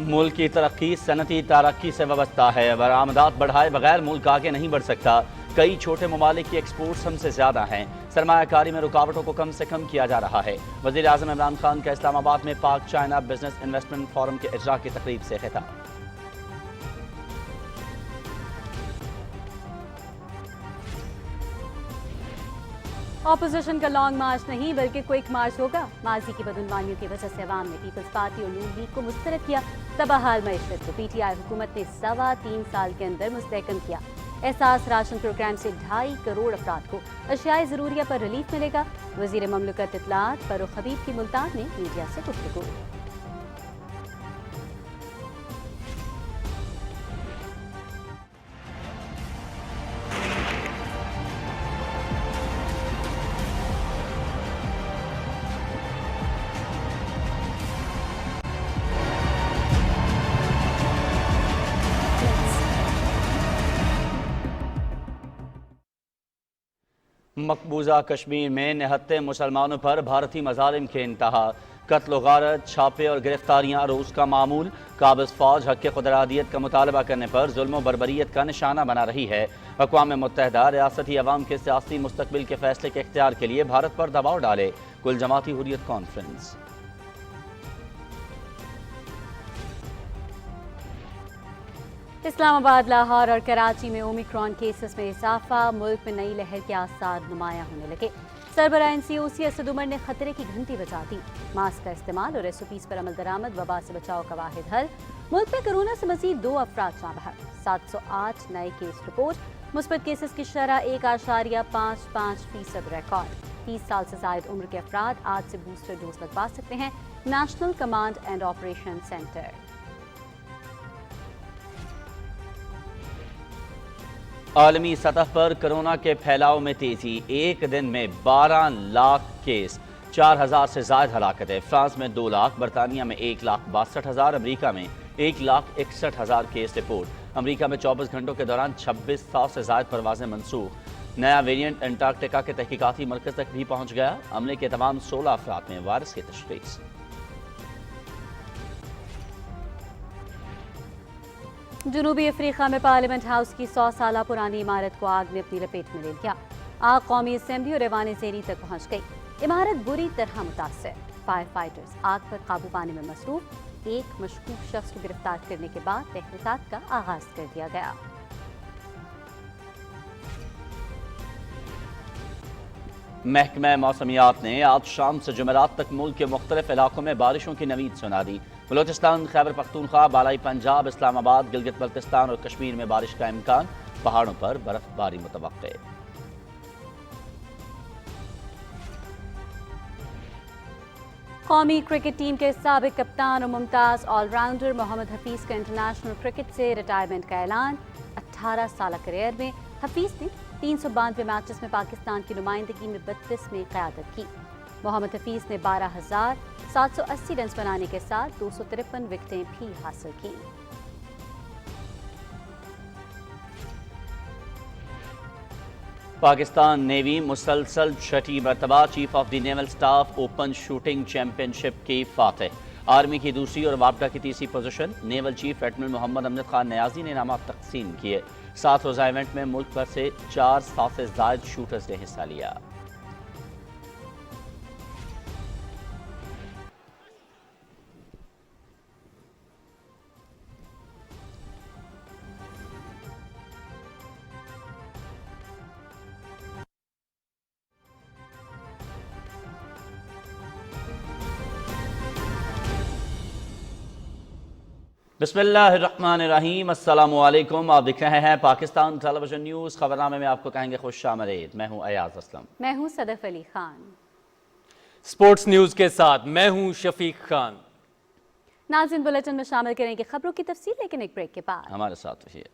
ملک کی ترقی صنعتی ترقی سے وابستہ ہے۔ برآمدات بڑھائے بغیر ملک آگے نہیں بڑھ سکتا۔ کئی چھوٹے ممالک کی ایکسپورٹس ہم سے زیادہ ہیں۔ سرمایہ کاری میں رکاوٹوں کو کم سے کم کیا جا رہا ہے۔ وزیر اعظم عمران خان کا اسلام آباد میں پاک چائنا بزنس انویسٹمنٹ فورم کے اجراء کی تقریب سے خطاب۔ اپوزیشن کا لانگ مارچ نہیں بلکہ کوئک مارچ ہوگا۔ ماضی کی بدعنوانیوں کی وجہ سے عوام نے پیپلز پارٹی اور نون لیگ کو مسترد کیا۔ تباہال معیشت کو پی ٹی آئی حکومت نے 3.25 سال کے اندر مستحکم کیا۔ احساس راشن پروگرام سے 2.5 کروڑ افراد کو اشیاء ضروریہ پر ریلیف ملے گا۔ وزیر مملکت اطلاعات فروخ حبیب کی ملتان نے میڈیا سے گفتگو۔ مقبوضہ کشمیر میں نہتے مسلمانوں پر بھارتی مظالم کے انتہا۔ قتل و غارت، چھاپے اور گرفتاریاں روز کا معمول۔ قابض فوج حق خود ارادیت کا مطالبہ کرنے پر ظلم و بربریت کا نشانہ بنا رہی ہے۔ اقوام متحدہ ریاستی عوام کے سیاسی مستقبل کے فیصلے کے اختیار کے لیے بھارت پر دباؤ ڈالے۔ کل جماعتی حریت کانفرنس۔ اسلام آباد، لاہور اور کراچی میں اومیکرون کیسز میں اضافہ۔ ملک میں نئی لہر کے آثار نمایاں ہونے لگے۔ سربراہ NCOC اسد عمر نے خطرے کی گھنٹی بجا دی۔ ماسک کا استعمال اور SOPs پر عمل درآمد وبا سے بچاؤ کا واحد حل۔ ملک میں کورونا سے مزید 2 افراد جاں بحق۔ 708 نئے کیس رپورٹ۔ مثبت کیسز کی شرح 1.55% ریکارڈ۔ 30 سال سے زائد عمر کے افراد آج سے بوسٹر ڈوز لگوا سکتے ہیں۔ National command and operation centre. عالمی سطح پر کرونا کے پھیلاؤ میں تیزی۔ ایک دن میں 12 لاکھ کیس، 4,000 سے زائد ہلاکتیں۔ فرانس میں 2 لاکھ، برطانیہ میں 1,62,000، امریکہ میں 1,61,000 کیس رپورٹ۔ امریکہ میں 24 گھنٹوں کے دوران 2600 سے زائد پروازیں منسوخ۔ نیا ویرینٹ انٹارکٹیکا کے تحقیقاتی مرکز تک بھی پہنچ گیا۔ عملے کے تمام 16 افراد میں وائرس کی تشخیص۔ جنوبی افریقہ میں پارلیمنٹ ہاؤس کی 100 سالہ پرانی عمارت کو آگ نے اپنی لپیٹ میں لے لیا۔ آگ قومی اسمبلی اور ایوان زیریں تک پہنچ گئی۔ عمارت بری طرح متاثر۔ فائر فائٹرز آگ پر قابو پانے میں مصروف۔ ایک مشکوک شخص کو گرفتار کرنے کے بعد تحقیقات کا آغاز کر دیا گیا۔ محکمہ موسمیات نے آج شام سے جمعرات تک ملک کے مختلف علاقوں میں بارشوں کی نوید سنا دی۔ بلوچستان، خیبر پختونخوا، بالائی پنجاب، اسلام آباد، گلگت بلتستان اور کشمیر میں بارش کا امکان۔ پہاڑوں پر برف باری متوقع۔ قومی کرکٹ ٹیم کے سابق کپتان اور ممتاز آل راؤنڈر محمد حفیظ کا انٹرنیشنل کرکٹ سے ریٹائرمنٹ کا اعلان۔ 18 سالہ کیریئر میں حفیظ نے 392 میچز میں پاکستان کی نمائندگی میں 32 میں قیادت کی۔ محمد حفیظ نے 12,780 رنز بنانے کے ساتھ 253 وکٹیں بھی حاصل کیں۔ پاکستان نیوی مسلسل 6ٹی مرتبہ chief of the naval staff open shooting championship کی فاتح۔ آرمی کی دوسری اور وابڈا کی تیسری position. Naval chief admiral Muhammad Amjad Khan Niazi نے انعامات تقسیم کیے۔ 7 روزہ ایونٹ میں ملک بھر سے 400 سے زائد شوٹرز نے حصہ لیا۔ بسم اللہ الرحمن الرحیم۔ السلام علیکم۔ آپ دیکھ رہے ہیں پاکستان ٹیلی ویژن نیوز۔ خبرنامے میں آپ کو کہیں گے خوش آمدید۔ میں ہوں ایاز اسلم۔ میں ہوں صدف علی خان۔ سپورٹس نیوز کے ساتھ میں ہوں شفیق خان۔ ناظرین، بلیٹن میں شامل کریں گے خبروں کی تفصیل، لیکن ایک بریک کے بعد۔ ہمارے ساتھ رہیے۔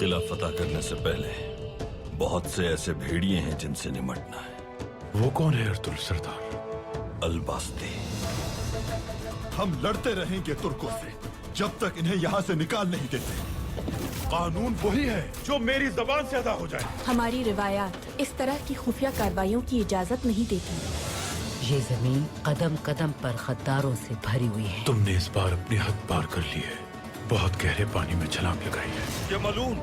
قلعہ فتح کرنے سے پہلے بہت سے ایسے بھیڑیے ہیں جن سے نمٹنا ہے۔ وہ کون ہے ارطغرل سردار؟ الباستی۔ ہم لڑتے رہیں گے ترکوں سے جب تک انہیں یہاں سے نکال نہیں دیتے۔ कानून वही है जो मेरी जबान से अदा हो जाए। हमारी रिवायात इस तरह की खुफिया कार्रवाइयों की इजाजत नहीं देती। ये जमीन कदम कदम पर गद्दारों से भरी हुई है। तुमने इस बार अपनी हद पार कर ली है, बहुत गहरे पानी में छलांग लगाई है। ये मलून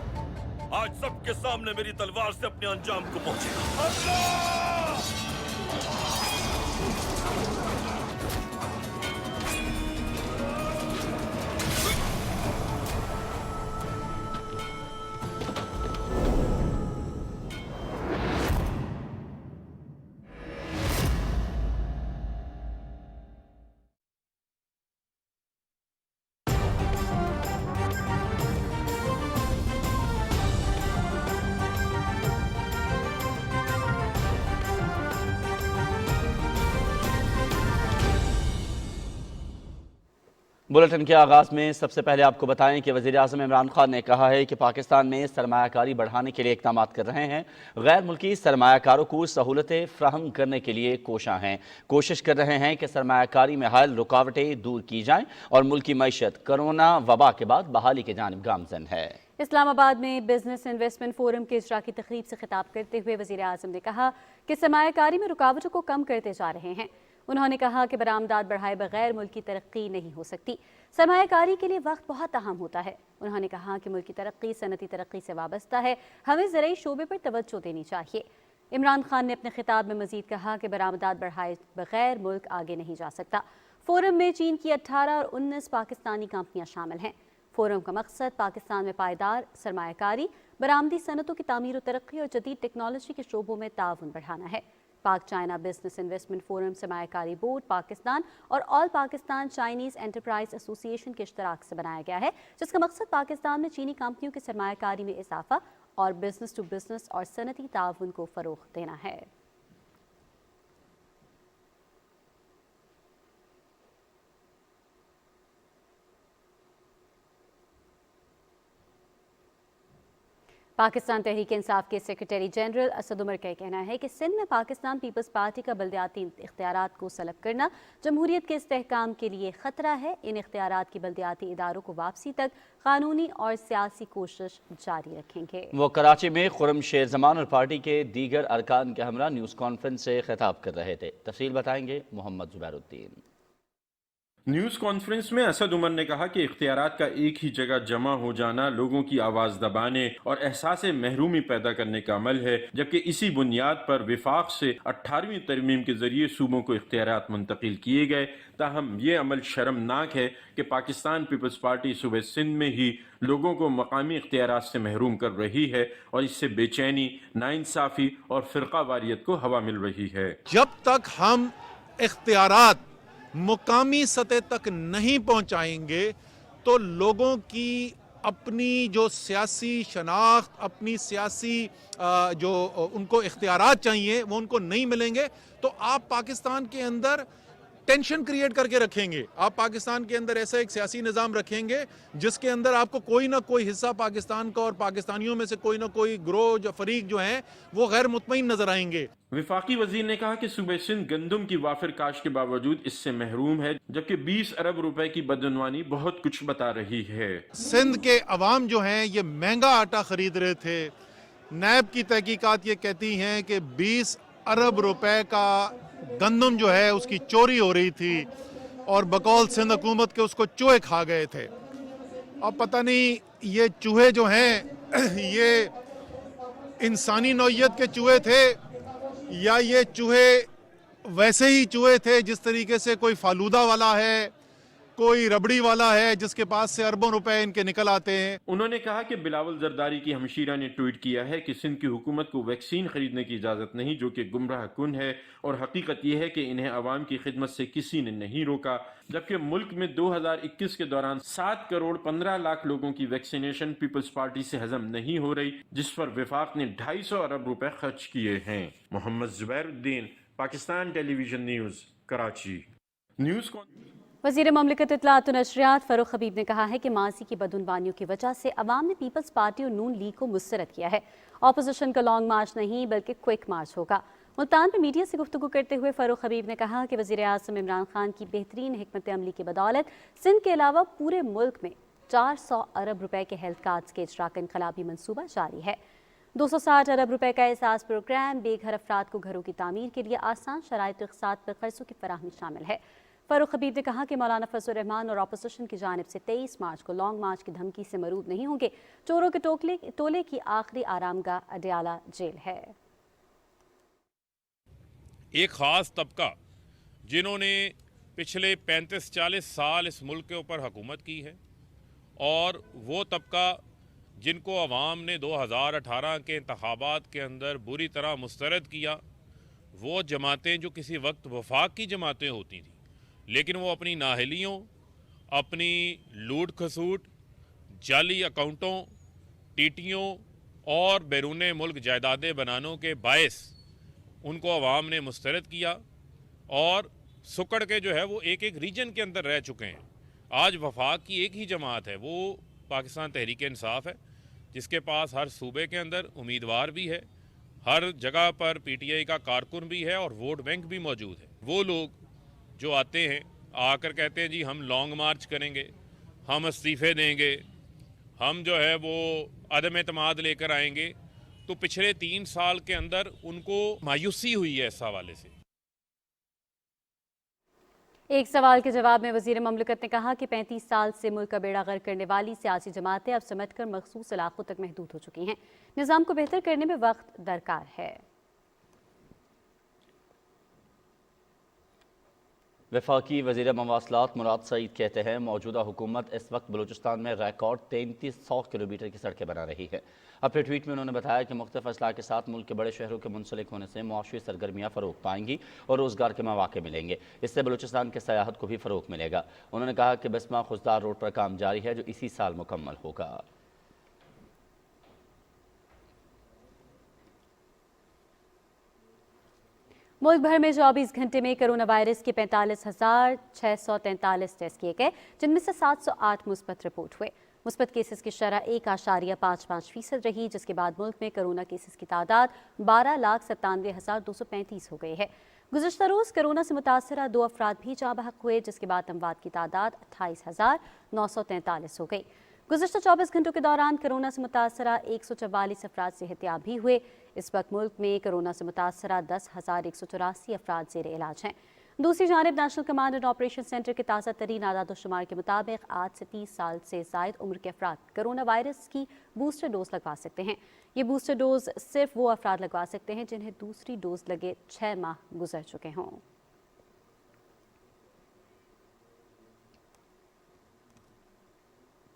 आज सबके सामने मेरी तलवार से अपने अंजाम को पहुंचेगा। अल्लाह! बुलेटिन के आगाज में सबसे पहले आपको बताएं कि वज़ीर-ए-आज़म इमरान खान ने कहा है कि पाकिस्तान में सरमायाकारी बढ़ाने के लिए इक़दाम कर रहे हैं। गैर मुल्की सरमायाकारों को सहूलतें फ्राहम करने के लिए कोशिश कर रहे हैं कि सरमायाकारी में हाल रुकावटें दूर की जाएं और मुल्की मईशत कोरोना वबा के बाद बहाली की जानिब गामज़न है। इस्लामाबाद में बिजनेस इन्वेस्टमेंट फोरम के इजरा की तकरीब से खिताब करते हुए वज़ीर-ए-आज़म ने कहा कि सरमायाकारी में रुकावटों को कम करते जा रहे हैं। उन्होंने कहा कि बरामदात बढ़ाए बगैर मुल्क की तरक्की नहीं हो सकती। सरमायाकारी के लिए वक्त बहुत अहम होता है। उन्होंने कहा कि मुल्क की तरक्की सनती तरक्की से वाबस्ता है, हमें ज़राई शोबे पर तवज्जो देनी चाहिए। इमरान खान ने अपने खिताब में मजीद कहा कि बरामदात बढ़ाए बगैर मुल्क आगे नहीं जा सकता। फोरम में चीन की 18 और 19 पाकिस्तानी कंपनियां शामिल हैं। फोरम का मकसद पाकिस्तान में पायदार सरमायाकारी, बरामदी सनतों की तामीर और तरक्की और जदीद टेक्नोलॉजी के शोबों में ताउन बढ़ाना है। Pak China business investment forum सरमायाकारी बोर्ड पाकिस्तान और all Pakistan Chinese enterprise association के इश्तराक से बनाया गया है, जिसका मकसद पाकिस्तान में चीनी कंपनियों की सरमायाकारी में इजाफा और बिजनेस टू बिजनेस और सनती ताउन को फ़रोग़ देना है। पाकिस्तान तहरीक इंसाफ के सेक्रेटरी जनरल असद उमर का कहना है कि सिंध में पाकिस्तान पीपल्स पार्टी का बल्दियाती इख्तियारात को सलब करना जमहूरियत के इस्तेहकाम के लिए ख़तरा है। इन इख्तियारात की बल्दियाती इदारों को वापसी तक कानूनी और सियासी कोशिश जारी रखेंगे। वो कराची में खुर्रम शेर जमान और पार्टी के दीगर अरकान के हमरा न्यूज़ कॉन्फ्रेंस से खिताब कर रहे थे। तफसील बताएंगे मोहम्मद जुबैरुद्दीन। न्यूज़ कॉन्फ्रेंस में असद उमर ने कहा कि इख्तियारात का एक ही जगह जमा हो जाना लोगों की आवाज़ दबाने और एहसास महरूमी पैदा करने का अमल है, जबकि इसी बुनियाद पर विफाक से 18वीं तरमीम के जरिए सूबों को इख्तियारात मुंतकिल किए गए। ताहम ये अमल शर्मनाक है कि पाकिस्तान पीपल्स पार्टी सूबे सिंध में ही लोगों को मकामी इख्तियारात से महरूम कर रही है और इससे बेचैनी, नाइंसाफ़ी और फ़िरका वारियत को हवा मिल रही है। जब तक हम इख्तियारात मुकामी सतह तक नहीं पहुंचाएंगे तो लोगों की अपनी जो सियासी शनाख्त, अपनी सियासी जो उनको इख्तियारात चाहिए वो उनको नहीं मिलेंगे। तो आप पाकिस्तान के अंदर टेंशन क्रिएट करके रखेंगे, आप पाकिस्तान के अंदर ऐसा एक सियासी निज़ाम रखेंगे जिसके अंदर आपको कोई ना कोई हिस्सा पाकिस्तान का और पाकिस्तानियों में से कोई ना कोई ग्रोह जो फरीक जो हैं वो गैर मुतमईन नजर आएंगे। विफाकी वजीर ने कहा कि सूबे सिंध गंदम की वाफिर काश के बावजूद इससे महरूम है, जबकि 20 अरब रुपए की बदनवानी बहुत कुछ बता रही है। सिंध के अवाम जो हैं ये महंगा आटा खरीद रहे थे। नैब की तहकीकात ये कहती हैं कि 20 अरब रुपए का गंदम जो है उसकी चोरी हो रही थी और बकौल सिंध हुकूमत के उसको चूहे खा गए थे। अब पता नहीं ये चूहे जो हैं ये इंसानी नौइयत के चूहे थे या ये चूहे वैसे ही चूहे थे जिस तरीके से कोई फालूदा वाला है, कोई रबड़ी वाला है जिसके पास से अरबों रुपए इनके निकल आते हैं। उन्होंने कहा कि बिलावल जरदारी की हमशीरा ने ट्वीट किया है कि सिंध की हुकूमत को वैक्सीन खरीदने की इजाज़त नहीं, जो कि गुमराह कुन है, और हकीकत यह है कि इन्हें अवाम की खिदमत से किसी ने नहीं रोका। जबकि मुल्क में 2021 के दौरान 7 करोड़ 15 लाख लोगों की वैक्सीनेशन पीपल्स पार्टी से हजम नहीं हो रही, जिस पर विफाक ने 250 अरब रुपए खर्च किए हैं। Mohammad Zubairuddin, Pakistan television news, Karachi. News वज़ीर ममलिकत इत्तलात और नशरियात फ़ारूक हबीब ने कहा है कि माजी की बदउनवानियों की वजह से अवाम ने पीपल्स पार्टी और नून लीग को मुस्तरद किया है। अपोजिशन का लॉन्ग मार्च नहीं बल्कि क्विक मार्च होगा। मुल्तान में मीडिया से गुफ्तगू करते हुए फ़ारूक हबीब ने कहा कि वज़ीर-ए-आज़म इमरान खान की बेहतरीन हिकमत अमली की बदौलत सिंध के अलावा पूरे मुल्क में 400 अरब रुपए के हेल्थ कार्ड्स के इजरा का इनकलाबी मंसूबा जारी है। 260 अरब रुपए का एहसास प्रोग्राम बेघर अफराद को घरों की तामीर के लिए आसान शराइत के साथ पर कर्जों की फराहमी शामिल है। फारूक हबीब ने कहा कि मौलाना फजल रहमान और अपोजिशन की जानिब से 23 मार्च को लॉन्ग मार्च की धमकी से मरूद नहीं होंगे। चोरों के टोले की आखिरी आरामगाह अडयाला जेल है। एक ख़ास तबका जिन्होंने पिछले 35-40 साल इस मुल्क के ऊपर हुकूमत की है, और वो तबका जिनको अवाम ने 2018 के इंतखाबात के अंदर बुरी तरह मुस्तरद किया, वो जमातें जो किसी वक्त वफाक की जमातें होती थी, लेकिन वो अपनी नाहलियों, अपनी लूट खसूट, जाली अकाउंटों, टीटियों और बैरून मुल्क जायदादें बनानों के बायस उनको अवाम ने मुस्तरद किया और सुकड़ के जो है वो एक एक रीजन के अंदर रह चुके हैं। आज वफाक की एक ही जमात है, वो पाकिस्तान तहरीक इंसाफ है, जिसके पास हर सूबे के अंदर उम्मीदवार भी है, हर जगह पर पीटीआई का कारकुन भी है और वोट बैंक भी मौजूद है। वो लोग जो आते हैं आकर कहते हैं जी हम लॉन्ग मार्च करेंगे, हम इस्तीफ़े देंगे, हम जो है वो अदम एतमाद लेकर आएंगे, तो पिछले 3 साल के अंदर उनको मायूसी हुई है इस हवाले से। एक सवाल के जवाब में वज़ीर ममलकत ने कहा कि 35 साल से मुल्क का बेड़ा गर्क करने वाली सियासी जमातें अब समझकर मखसूस इलाकों तक महदूद हो चुकी हैं। निज़ाम को बेहतर करने में वक्त दरकार है। वफाकी वज़ीर मवासलात मुराद सईद कहते हैं मौजूदा हुकूमत इस वक्त बलूचिस्तान में रिकॉर्ड 3300 किलोमीटर की सड़कें बना रही है। अपने ट्वीट में उन्होंने बताया कि मुख्तलिफ असलाह के साथ मुल्क के बड़े शहरों के मुंसलिक होने से मुआशी सरगर्मियाँ फ़रोग पाएंगी और रोज़गार के मौके मिलेंगे। इससे बलूचिस्तान के सयाहत को भी फ़रोग मिलेगा। उन्होंने कहा कि बिस्मा खुशदार रोड पर काम जारी है जो इसी साल मुकम्मल होगा। मुल्क भर में 24 घंटे में कोरोना वायरस के 45,643 टेस्ट किए गए, जिनमें से 708 मुस्बत रिपोर्ट हुए। मुस्बत केसेस की शरह 1.55% रही, जिसके बाद मुल्क में कोरोना केसेस की तादाद 12,97,235 हो गई है। गुज़श्ता रोज़ कोरोना से मुतासरा 2 अफराद भी जाँ बहक हुए, जिसके बाद अमवात की तादाद 28,943 हो गई। गुज़श्ता 24 घंटों के दौरान कोरोना से मुतासरा 144 अफराद सेहतियाब भी हुए। इस वक्त मुल्क में कोरोना से मुतासरा 10,184 अफराद ज़ेर इलाज हैं। दूसरी जानिब national command and operation centre के ताज़ा तरीन आदाद-ओ-शुमार के मुताबिक आज से 30 साल से ज़ायद उम्र के अफराद कोरोना वायरस की बूस्टर डोज लगवा सकते हैं। ये बूस्टर डोज सिर्फ वो अफराद लगवा सकते हैं जिन्हें दूसरी डोज लगे 6 माह गुजर चुके हों।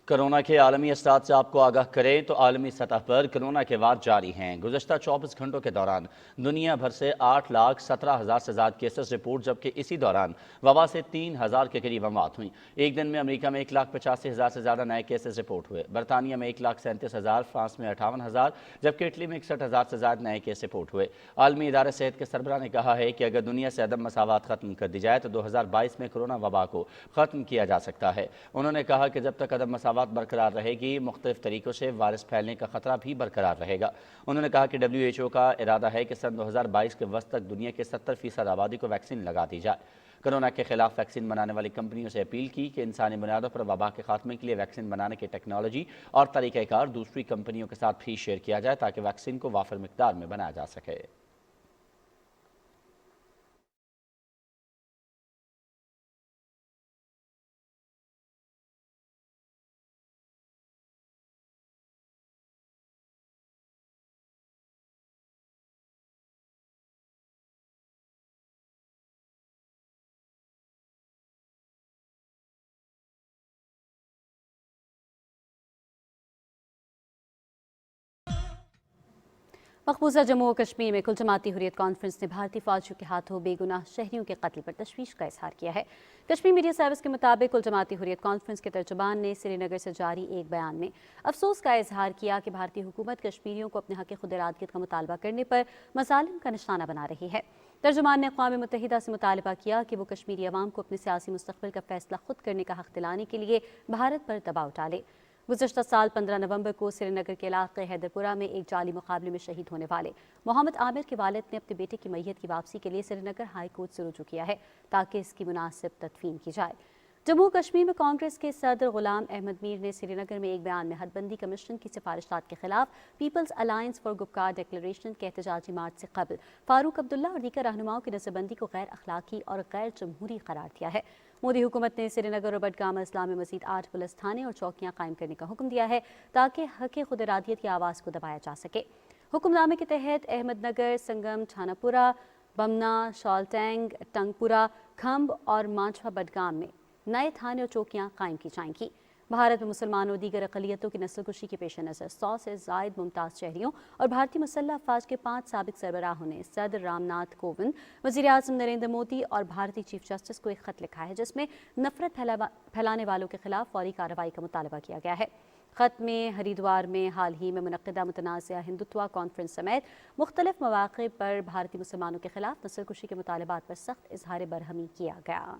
कोरोना के आलमी असरात से आपको आगाह करें तो आलमी सतह पर कोरोना के वार जारी हैं। गुज़श्ता 24 घंटों के दौरान दुनिया भर से 8,17,000 से ज़्यादा केसेस रिपोर्ट, जबकि इसी दौरान वबा से 3,000 के करीब अमवात हुई। एक दिन में अमेरिका में 1,85,000 से ज़्यादा नए केसेस रिपोर्ट हुए। बरतानिया में 1,37,000, फ्रांस में 58,000, जबकि इटली में 61,000 से ज़्यादा नए केस रिपोर्ट हुए। आलमी इदारे सेहत के सरबराह ने कहा है कि अगर दुनिया से अदम मसावात ख़त्म कर दी जाए तो 2022 में कोरोना वबा को ख़त्म किया जा सकता है। उन्होंने कहा कि जब तक अदम मसावात बरकरार रहेगी, मुख्तलिफ तरीक़ों से वायरस फैलने का खतरा भी बरकरार रहेगा। उन्होंने कहा कि WHO का इरादा है कि सन 2022 के वक्त तक दुनिया के 70% आबादी को वैक्सीन लगा दी जाए। कोरोना के खिलाफ वैक्सीन बनाने वाली कंपनियों से अपील की कि इंसानी बुनियादों पर वबा के खात्मे के लिए वैक्सीन बनाने की टेक्नोलॉजी और तरीक़ाकार दूसरी कंपनियों के साथ भी शेयर किया जाए ताकि वैक्सीन को वाफिर मिकदार में बनाया जा सके। मकबूजा जम्मू और कश्मीर में कुल जमाती हुर्रियत कॉन्फ्रेंस ने भारतीय फौजियों के हाथों बेगुनाह शहरियों के कत्ल पर तशवीश का इजहार किया है। कश्मीर मीडिया सर्विस के मुताबिक कुल जमाती हुर्रियत कॉन्फ्रेंस के तर्जुमान ने श्रीनगर से जारी एक बयान में अफसोस का इजहार किया कि भारतीय हुकूमत कश्मीरियों को अपने हक खुद इरादगियत का मुतालबा करने पर मसालिम का निशाना बना रही है। तर्जुमान ने अक़वाम मुत्तहिदा से मुतालबा किया कि वो कश्मीरी अवाम को अपने सियासी मुस्तक़बिल का फैसला खुद करने का हक़ दिलाने के लिए भारत पर दबाव डाले। गुज़श्ता साल 15 नवंबर को श्रीनगर के इलाक़े हैदरपुरा में एक जाली मुकाबले में शहीद होने वाले मोहम्मद आमिर के वालिद ने अपने बेटे की मैयत की वापसी के लिए श्रीनगर हाई कोर्ट से रुजू किया है ताकि इसकी मुनासिब तदफीन की जाए। जम्मू कश्मीर में कांग्रेस के सदर गुलाम अहमद मीर ने श्रीनगर में एक बयान में हदबंदी कमीशन की सिफारिशात के खिलाफ Peoples Alliance for Gupkar Declaration के एहतजाजी मार्च से कबल फारूक अब्दुल्ला और दीगर रहनुमाओं की नजरबंदी को गैर अखलाकी और गैर जमहूरी करार दिया है। मोदी हुकूमत ने श्रीनगर और बडगाम अजला में मजीद 8 पुलिस थाने और चौकियां कायम करने का हुक्म दिया है ताकि हक खुद इरादियत की आवाज़ को दबाया जा सके। हुक्मनामे के तहत अहमदनगर, संगम, छानापुरा, बमना, शॉलटैंग, टंगपुरा, खम्ब और मांझा बडगाम में नए थाने और चौकियां कायम की जाएंगी। भारत में मुसलमानों और दीगर अक़लियतों की नस्लकुशी के पेश नज़र 100 से ज़ायद मुमताज़ शहरियों और भारतीय मुसल्लह अफ़वाज के 5 साबिक सरबराहों ने सदर रामनाथ कोविंद, वज़ीर-ए-आज़म नरेंद्र मोदी और भारतीय चीफ जस्टिस को एक ख़त लिखा है जिसमें नफरत फैलाने वालों के खिलाफ फौरी कार्रवाई का मुतालबा किया गया है। ख़त में हरिद्वार में हाल ही में मुनक़्क़दा मुतनाज़िया हिंदुत्वा कॉन्फ्रेंस समेत मुख्तलिफ मौक़े पर भारतीय मुसलमानों के खिलाफ नस्लकुशी के मुतालबात पर सख्त इज़हार बरहमी किया गया।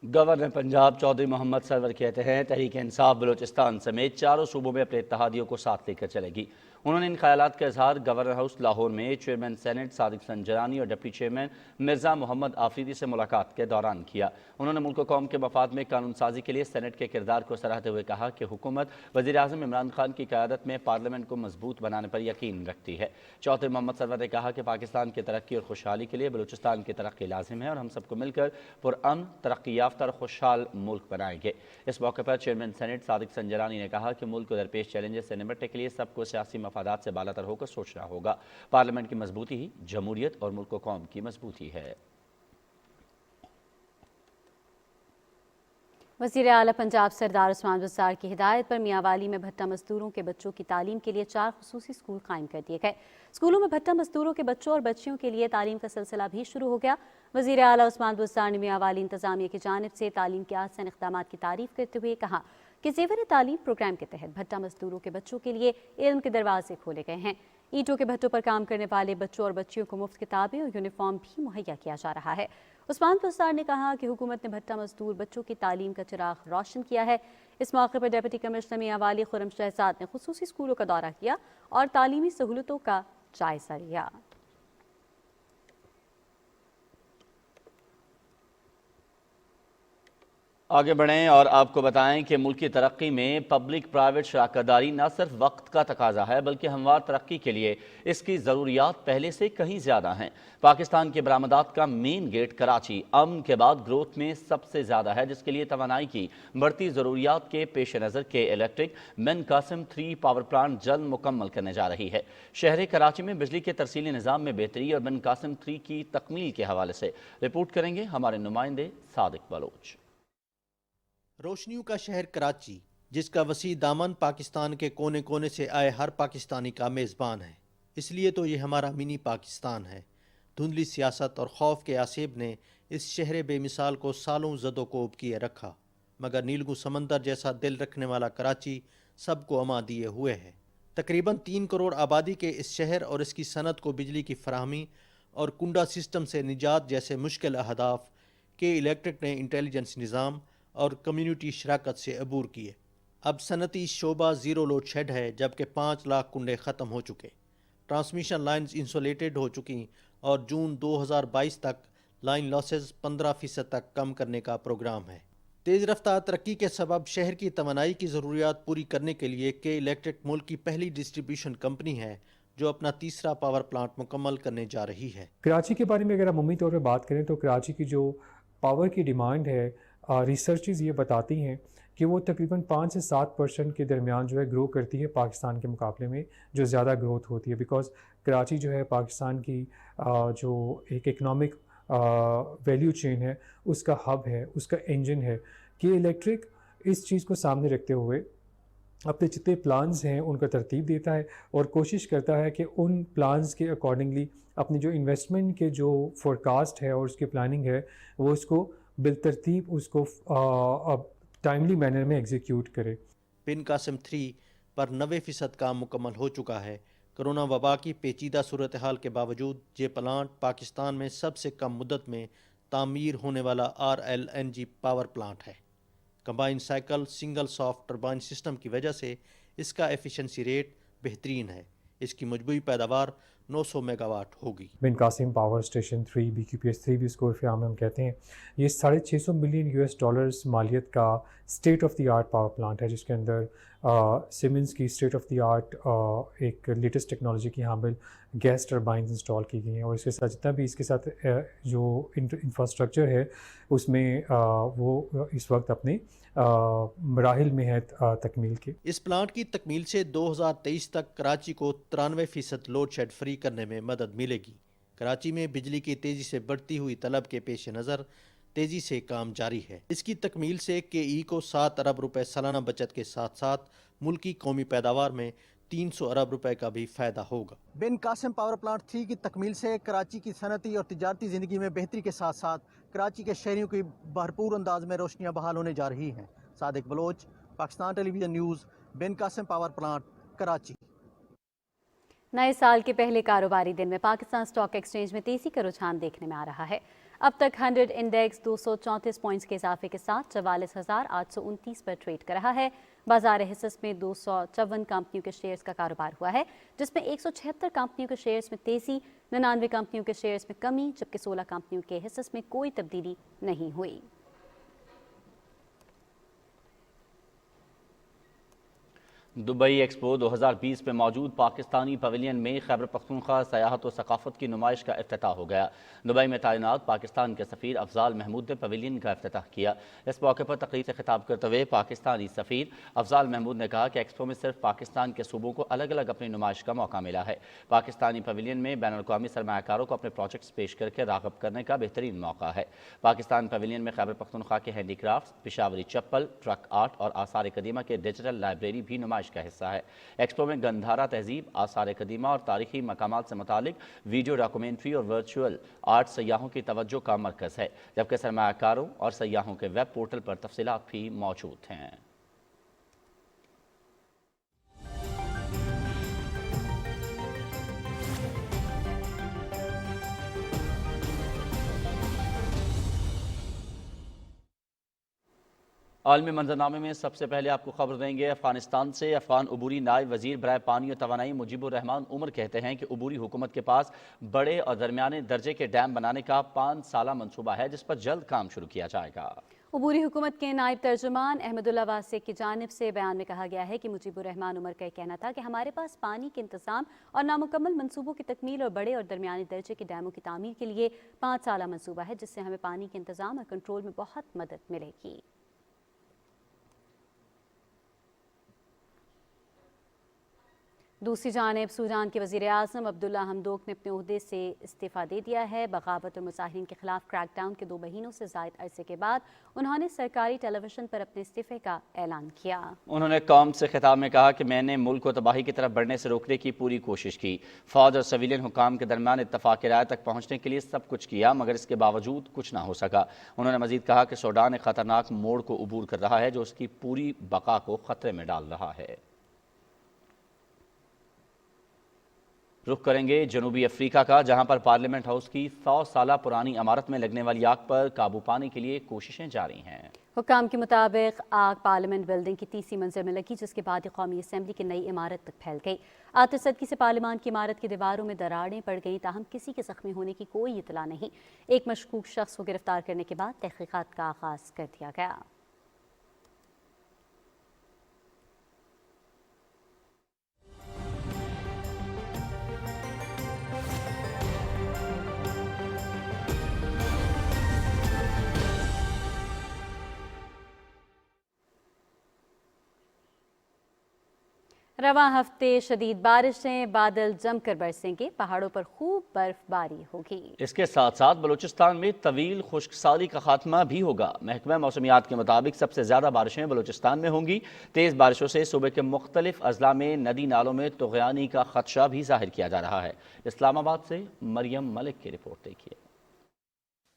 गवर्नर पंजाब चौधरी मोहम्मद सरवर कहते हैं तहरीक इंसाफ बलूचिस्तान समेत चारों सूबों में अपने इत्तेहादियों को साथ लेकर चलेगी। उन्होंने इन ख्यालात का इजहार गवर्नर हाउस लाहौर में चेयरमैन सेनेट सादिक संजरानी और डिप्टी चेयरमैन मिर्ज़ा मोहम्मद आफरीदी से मुलाकात के दौरान किया। उन्होंने मुल्क कौम के मफाद में कानून साजी के लिए सेनेट के किरदार को सराहते हुए कहा कि हुकूमत वज़ीर-ए-आज़म इमरान खान की क़यादत में पार्लियामेंट को मजबूत बनाने पर यकीन रखती है। चौधरी मोहम्मद सरवर ने कहा कि पाकिस्तान की तरक्की और खुशहाली के लिए बलूचिस्तान की तरक्की लाजिम है और हम सबको मिलकर पुरअमन, तरक्की याफ्ता और खुशहाल मुल्क बनाएंगे। इस मौके पर चेयरमैन सेनेट सादिक संजरानी ने कहा कि मुल्क को दरपेश चैलेंजेस से निपटने के लिए सबको सियासी मफादात से बालातर होकर सोचना होगा। पार्लियामेंट की मजबूती ही जमहूरियत और मुल्क कौम की मजबूती है। वज़ीर आला पंजाब सरदार उस्मान बुज़दार की हिदायत पर मियांवाली में भट्टा मजदूरों के बच्चों की तालीम के लिए 4 खुसूसी स्कूल कायम कर दिए गए। स्कूलों में भट्टा मजदूरों के बच्चों और बच्चियों के लिए तालीम का सिलसिला भी शुरू हो गया। वज़ीर आला उस्मान बुज़दार ने मियांवाली इंतजामिया की जानिब से तालीम के आसान इक़दाम की तारीफ करते हुए कहा कि ज़ेवर तालीम प्रोग्राम के तहत भट्टा मजदूरों के बच्चों के लिए इल्म के दरवाजे खोले गए हैं। ईंटों के भट्टों पर काम करने वाले बच्चों और बच्चियों को मुफ्त किताबें और यूनिफॉर्म भी मुहैया किया जा रहा है। उस्मान बुज़दार ने कहा कि हुकूमत ने भट्टा मजदूर बच्चों की तालीम का चिराग रोशन किया है। इस मौके पर डिप्टी कमिश्नर मियांवाली खुर्रम शहजाद ने खुसूसी स्कूलों का दौरा किया और तालीमी सहूलतों का जायजा लिया। आगे बढ़ें और आपको बताएं कि मुल्क की तरक्की में पब्लिक प्राइवेट शराकतदारी न सिर्फ वक्त का तकाजा है बल्कि हमवार तरक्की के लिए इसकी ज़रूरियात पहले से कहीं ज़्यादा हैं। पाकिस्तान के बरामदात का मेन गेट कराची अमन के बाद ग्रोथ में सबसे ज़्यादा है, जिसके लिए तवानाई की बढ़ती ज़रूरियात के पेश नज़र के इलेक्ट्रिक बिन कासिम 3 पावर प्लांट जल्द मुकम्मल करने जा रही है। शहर कराची में बिजली के तरसीली निज़ाम में बेहतरी और बिन कासिम 3 की तकमील के हवाले से रिपोर्ट करेंगे हमारे नुमाइंदे सादिक बलोच। रोशनियों का शहर कराची, जिसका वसी दामन पाकिस्तान के कोने कोने से आए हर पाकिस्तानी का मेज़बान है, इसलिए तो ये हमारा मिनी पाकिस्तान है। धुंधली सियासत और खौफ के आसेब ने इस शहर बेमिसाल को सालों ज़दोकोब किए रखा, मगर नीलगु समंदर जैसा दिल रखने वाला कराची सबको अमा दिए हुए है। तकरीबन 3 करोड़ आबादी के इस शहर और इसकी सनत को बिजली की फराहमी और कुंडा सिस्टम से निजात जैसे मुश्किल अहदाफ के इलेक्ट्रिक ने इंटेलिजेंस निज़ाम और कम्युनिटी शराकत से अबूर किए। अब सनती शोबा ज़ीरो लोड शेड है, जबकि 5 लाख कुंडे ख़त्म हो चुके, ट्रांसमिशन लाइन्स इंसुलेटेड हो चुकी और जून 2022 तक लाइन लॉसेस 15% तक कम करने का प्रोग्राम है। तेज़ रफ्तार तरक्की के सबब शहर की तवानाई की ज़रूरियात पूरी करने के लिए के इलेक्ट्रिक मुल्क की पहली डिस्ट्रीब्यूशन कंपनी है जो अपना तीसरा पावर प्लांट मुकम्मल करने जा रही है। कराची के बारे में अगर हम अमूमी तौर पर बात करें तो कराची की जो पावर की डिमांड है, रिसर्चेस ये बताती हैं कि वो तकरीबन 5 से 7% के दरमियान जो है ग्रो करती है पाकिस्तान के मुकाबले में, जो ज़्यादा ग्रोथ होती है। बिकॉज़ कराची जो है पाकिस्तान की जो एक इकनॉमिक वैल्यू चेन है उसका हब है, उसका इंजन है। कि इलेक्ट्रिक इस चीज़ को सामने रखते हुए अपने जितने प्लान्स हैं उनका तरतीब देता है और कोशिश करता है कि उन प्लान्स के अकॉर्डिंगली अपनी जो इन्वेस्टमेंट के जो फोरकास्ट है और उसकी प्लानिंग है वो इसको बिलतरतीब उसको टाइमली मैनर में एग्जीक्यूट करे। बिन कासिम 3 पर 90% काम मुकम्मल हो चुका है। कोरोना वबा की पेचीदा सूरत हाल के बावजूद ये प्लांट पाकिस्तान में सबसे कम मुद्दत में तामीर होने वाला RLNG पावर प्लांट है। Combine cycle single soft turbine system की वजह से इसका एफिशिएंसी रेट बेहतरीन है। इसकी मजबूरी पैदावार 900 मेगावाट होगी। बिन कासिम पावर स्टेशन 3 BQPS 3 भी इसको उर्फ़ आम में हम कहते हैं। ये $650 मिलियन US मालियत का state of the art power plant है, जिसके अंदर सीमेंस की स्टेट ऑफ द आर्ट एक लेटेस्ट टेक्नोलॉजी की हामिल गैस टर्बाइंस इंस्टॉल की गई हैं, और इसके साथ जितना भी इसके साथ जो इंफ्रास्ट्रक्चर है उसमें वो इस वक्त अपने मराहिल में है तकमील के। इस प्लांट की तकमील से 2023 तक कराची को 93% लोड शेड फ्री करने में मदद मिलेगी। कराची में बिजली की तेज़ी से बढ़ती हुई तलब के पेश नज़र तेज़ी से काम जारी है। इसकी तकमील से KE को 7 अरब रुपए सालाना बचत के साथ साथ मुल्की कौमी पैदावार में 300 अरब रुपए का भी फ़ायदा होगा। बिन कासिम पावर प्लांट 3 की तकमील से कराची की सनती और तिजारती ज़िंदगी में बेहतरी के साथ साथ कराची के शहरियों की भरपूर अंदाज में रोशनियाँ बहाल होने जा रही हैं। Sadiq Baloch, Pakistan television news, Bin Qasim power plant, Karachi. नए साल के पहले कारोबारी दिन में पाकिस्तान स्टॉक एक्सचेंज में तेजी का रुझान देखने में आ रहा है। अब तक 100 इंडेक्स 234 पॉइंट्स के इजाफे के साथ 44,829 पर ट्रेड कर रहा है। बाजार हिस्स में 254 कंपनियों के शेयर्स का कारोबार हुआ है, जिसमें 176 कंपनियों के शेयर्स में तेजी, 99 कंपनियों के शेयर्स में कमी, जबकि 16 कंपनियों के हिस्स में कोई तब्दीली नहीं हुई। दुबई एक्सपो 2020 में मौजूद पाकिस्तानी पवेलियन में खैबर पख्तूनख्वा सयाहत और सकाफत की नुमाइश का इफ्तिताह हो गया। दुबई में तैनात पाकिस्तान के सफ़ीर अफजाल महमूद ने पवेलियन का इफ्तिताह किया। इस मौके पर तकरीर से खिताब करते हुए पाकिस्तानी सफ़ीर अफजाल महमूद ने कहा कि एक्सपो में सिर्फ पाकिस्तान के सूबों को अलग अलग अपनी नुमाइश का मौका मिला है। पाकिस्तानी पवेलियन में बैनुल अक़वामी सरमायाकारों को अपने प्रोजेक्ट्स पेश करके राग़ब करने का बेहतरीन मौका है। पाकिस्तान पवेलियन में खैबर पख्तूनख्वा के हैंडीक्राफ्ट, पिशावरी चप्पल, ट्रक आर्ट और आसार कदीमा के डिजिटल लाइब्रेरी भी नुमाइश का हिस्सा है। एक्सपो में गंधारा तहजीब, आसार कदीमा और तारीखी मकामात से मुतालिक वीडियो डॉक्यूमेंट्री और वर्चुअल आर्ट सयाहों की तवज्जो का मरकज़ है, जबकि सरमायाकारों और सयाहों के वेब पोर्टल पर तफसीलात भी मौजूद हैं। आलमी मंजरनामे में सबसे पहले आपको खबर देंगे अफगानिस्तान से। अफगान अबूरी नायब वजीर बराए पानी और तवानाई मुजीबुर रहमान उमर कहते हैं कि अबूरी हुकूमत के पास बड़े और दरमियाने दर्जे के डैम बनाने का 5 साला मंसूबा है, जिस पर जल्द काम शुरू किया जाएगा। अबूरी हुकूमत के नायब तर्जुमान अहमदुल्ला वासिक की जानिब से बयान में कहा गया है कि मुजीबुर रहमान उमर का कहना था कि हमारे पास पानी के इंतजाम और नामुकम्मल मंसूबों की तकमील और बड़े और दरमियाने दर्जे के डैमों की तामीर के लिए 5 साला मंसूबा है, जिससे हमें पानी के इंतजाम और कंट्रोल में बहुत मदद मिलेगी। दूसरी जानिब सूडान के वज़ीर आज़म अब्दुल्ला हमदोक ने अपने ओहदे से इस्तीफ़ा दे दिया है। बगावत और मुजाहिरीन के खिलाफ क्रैकडाउन के 2 महीनों से ज़ायद अरसे के बाद उन्होंने सरकारी टेलीविजन पर अपने इस्तीफ़े का ऐलान किया। उन्होंने कौम से खिताब में कहा कि मैंने मुल्क को तबाही की तरफ बढ़ने से रोकने की पूरी कोशिश की। फ़ौज और सिविलियन हुकाम के दरमियान इत्तफ़ाक़ राय तक पहुँचने के लिए सब कुछ किया, मगर इसके बावजूद कुछ ना हो सका। उन्होंने मज़ीद कहा कि सूडान एक ख़तरनाक मोड़ को अबूर कर रहा है, जो उसकी पूरी बका को ख़तरे में डाल रहा है। रुख करेंगे जनूबी अफ्रीका का, जहां पर पार्लियामेंट हाउस की 100 साल पुरानी इमारत में लगने वाली आग पर काबू पाने के लिए कोशिशें जारी हैं। हुक्काम के मुताबिक आग पार्लियामेंट बिल्डिंग की 3री मंजिल में लगी, जिसके बाद कौमी असम्बली की नई इमारत तक फैल गई। आतिशसदगी से पार्लियामान की इमारत की दीवारों में दरारें पड़ गईं, ताहम किसी के जख्मी होने की कोई इतला नहीं। एक मशकूक शख्स को गिरफ्तार करने के बाद तहकीकात का आगाज कर दिया गया। रवां हफ्ते शदीद बारिशें, बादल जमकर बरसेंगे, पहाड़ों पर खूब बर्फबारी होगी। इसके साथ साथ बलूचिस्तान में तवील खुश्कसाली का खात्मा भी होगा। महकमा मौसमियात के मुताबिक सबसे ज़्यादा बारिशें बलूचिस्तान में होंगी। तेज़ बारिशों से सूबे के मुख्तलिफ अजला में नदी नालों में तुग़यानी का खदशा भी जाहिर किया जा रहा है। इस्लामाबाद से मरियम मलिक की रिपोर्ट देखिए।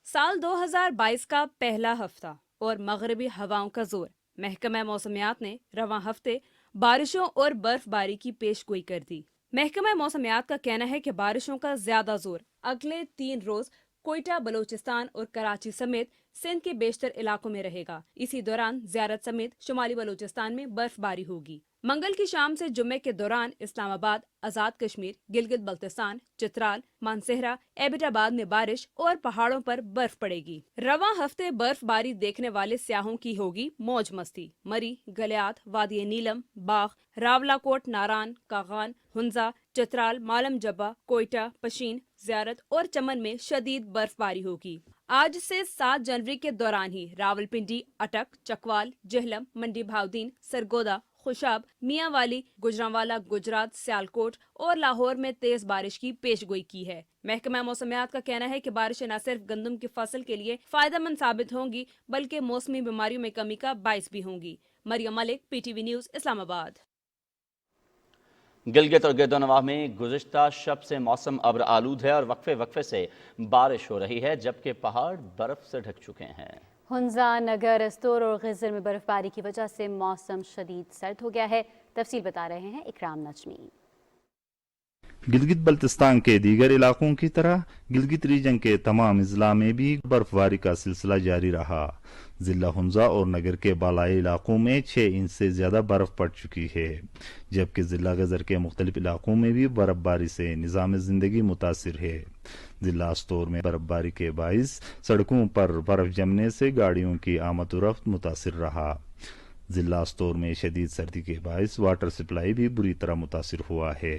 साल 2022 का पहला हफ्ता और मगरबी हवाओं का जोर। महकमा मौसमियात ने रवां हफ्ते बारिशों और बर्फबारी की पेशगोई कर दी। महकमा मौसमियात का कहना है कि बारिशों का ज्यादा जोर अगले 3 रोज कोयटा, बलूचिस्तान और कराची समेत सिंध के बेशतर इलाकों में रहेगा। इसी दौरान ज़ियारत समेत शुमाली बलूचिस्तान में बर्फबारी होगी। मंगल की शाम से जुम्मे के दौरान इस्लामाबाद, आजाद कश्मीर, गिलगित बल्तिस्तान, चित्राल, मानसेहरा, एबटाबाद में बारिश और पहाड़ों पर बर्फ पड़ेगी। रवां हफ्ते बर्फबारी देखने वाले सियाहों की होगी मौज मस्ती। मरी, गलियात, वादी नीलम, बाग, रावलाकोट, नारान, कागान, हुंजा, चित्राल, मालम जब्बा, कोयटा, पशीन, ज़ियारत और चमन में शदीद बर्फबारी होगी। आज से 7 जनवरी के दौरान ही रावलपिंडी, अटक, चकवाल, जेहलम, मंडी भावदीन, सरगोदा, खुशाब, मियांवाली, गुजरांवाला, गुजरात, सियालकोट और लाहौर में तेज बारिश की पेशगोई की है। महकमा मौसमियात का कहना है कि बारिशें न सिर्फ गंदम की फसल के लिए फायदेमंद साबित होंगी बल्कि मौसमी बीमारियों में कमी का बाइस भी होंगी। Maryam Malik, PTV news, Islamabad. गिलगित और गिरदोनवाह में गुज़िश्ता शब से मौसम अब्र आलूद है और वक्फे वक्फे से बारिश हो रही है, जबकि पहाड़ बर्फ से ढक चुके हैं। हुंजा, नगर, अस्तोर और गिज़र में बर्फबारी की वजह से मौसम शदीद सर्द हो गया है। तफसील बता रहे हैं इकराम नजमी। गिलगित बल्तिस्तान के दीगर इलाकों की तरह गिलगित रीजन के तमाम अजला में भी बर्फबारी का सिलसिला जारी रहा। जिला हुंजा और नगर के बालाई इलाकों में 6 इंच से ज्यादा बर्फ पड़ चुकी है, जबकि जिला गजर के मुख्तलिफ इलाकों में भी बर्फबारी से निज़ाम जिंदगी मुतासिर है। जिला अस्तोर में बर्फबारी के बाइस सड़कों पर बर्फ जमने से गाड़ियों की आमद-ओ-रफ्त मुतासिर रहा। जिला अस्तोर में शदीद सर्दी के बाइस वाटर सप्लाई भी बुरी तरह मुतासिर हुआ है।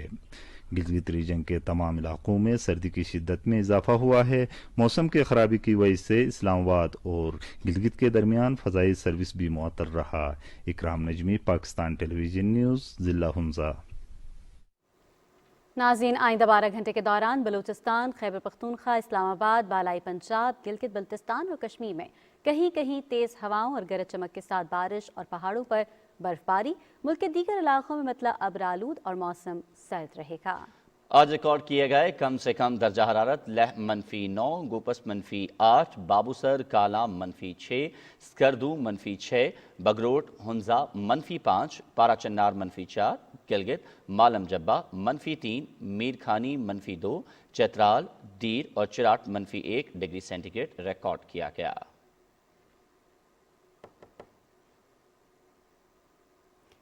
गिलगित रीजन के तमाम इलाकों में सर्दी की शिद्दत में इजाफा हुआ है। मौसम के खराबी की वजह से इस्लामाबाद और गिलगित के दरमियान फ़ज़ाई सर्विस भी मुअत्तल रहा। इकराम नजमी, पाकिस्तान टेलीविजन न्यूज़, जिला हुंजा। नाज़रीन, आइंदा 12 घंटे के दौरान बलूचिस्तान, खैबर पख्तूनख्वा, इस्लामाबाद, बालाई पंजाब, गिलगित बल्तिस्तान और कश्मीर में कहीं कहीं तेज़ हवाओं और गरज चमक के साथ बारिश और पहाड़ों पर बर्फबारी। मुल्क के दीगर इलाकों में मतलब अब्रालूद और मौसम सर्द रहेगा। आज रिकॉर्ड किए गए कम से कम दर्जा हरारत लेह -9, गोपस -8, बाबूसर काला -6, स्कर्दू -6, बगरोट हुंजा -5, पारा चन्नार -4, गिलगित मालम जब्बा -3, मीर खानी -2, चतराल, दीर और चिराट -1 डिग्री सेंटीग्रेड रिकॉर्ड किया गया।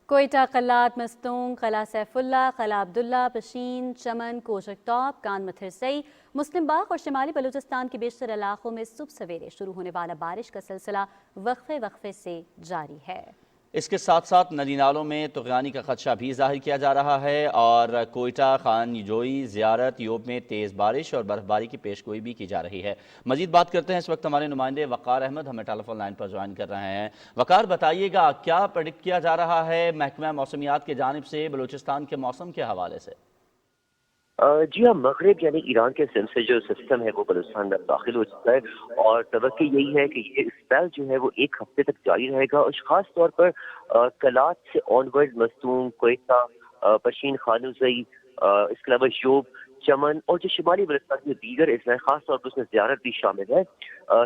कोयटा, कल्लात, मस्तूंग, कला सैफुल्ला, कला अब्दुल्ला, पशीन, चमन, कोशक टॉप, कान मथिरसई, मुस्लिम बाग और शिमाली बलूचिस्तान के बेशतर इलाकों में सुबह सवेरे शुरू होने वाला बारिश का सिलसिला वक्फे वक्फे से जारी है। इसके साथ साथ नदी नालों में तुग़यानी का खदशा भी जाहिर किया जा रहा है और कोयटा, खान जोई, ज़ियारत, योब में तेज़ बारिश और बर्फबारी की पेशगोई भी की जा रही है। मजीद बात करते हैं, इस वक्त हमारे नुमाइंदे वक़ार अहमद हमें टेलीफोन लाइन पर ज्वाइन कर रहे हैं। वक़ार, बताइएगा क्या प्रेडिक्ट किया जा रहा है महकमा मौसमियात की जानिब से बलूचिस्तान के मौसम के हवाले से? जी हाँ, मगरिब यानी ईरान के सिम से जो सिस्टम है वो बलूचिस्तान में दाखिल हो चुका है और तवक्की यही है कि ये स्पेल जो है वो 1 हफ्ते तक जारी रहेगा और खास तौर पर कलात से ऑनवर्ड मस्तूंग, कोयटा, पशीन, खानुजई, इसके अलावा योब, चमन और जो शिमाली बलूचिस्तान के दीगर इज़्ज़ा खास तौर पर उसमें ज़ियारत भी शामिल है,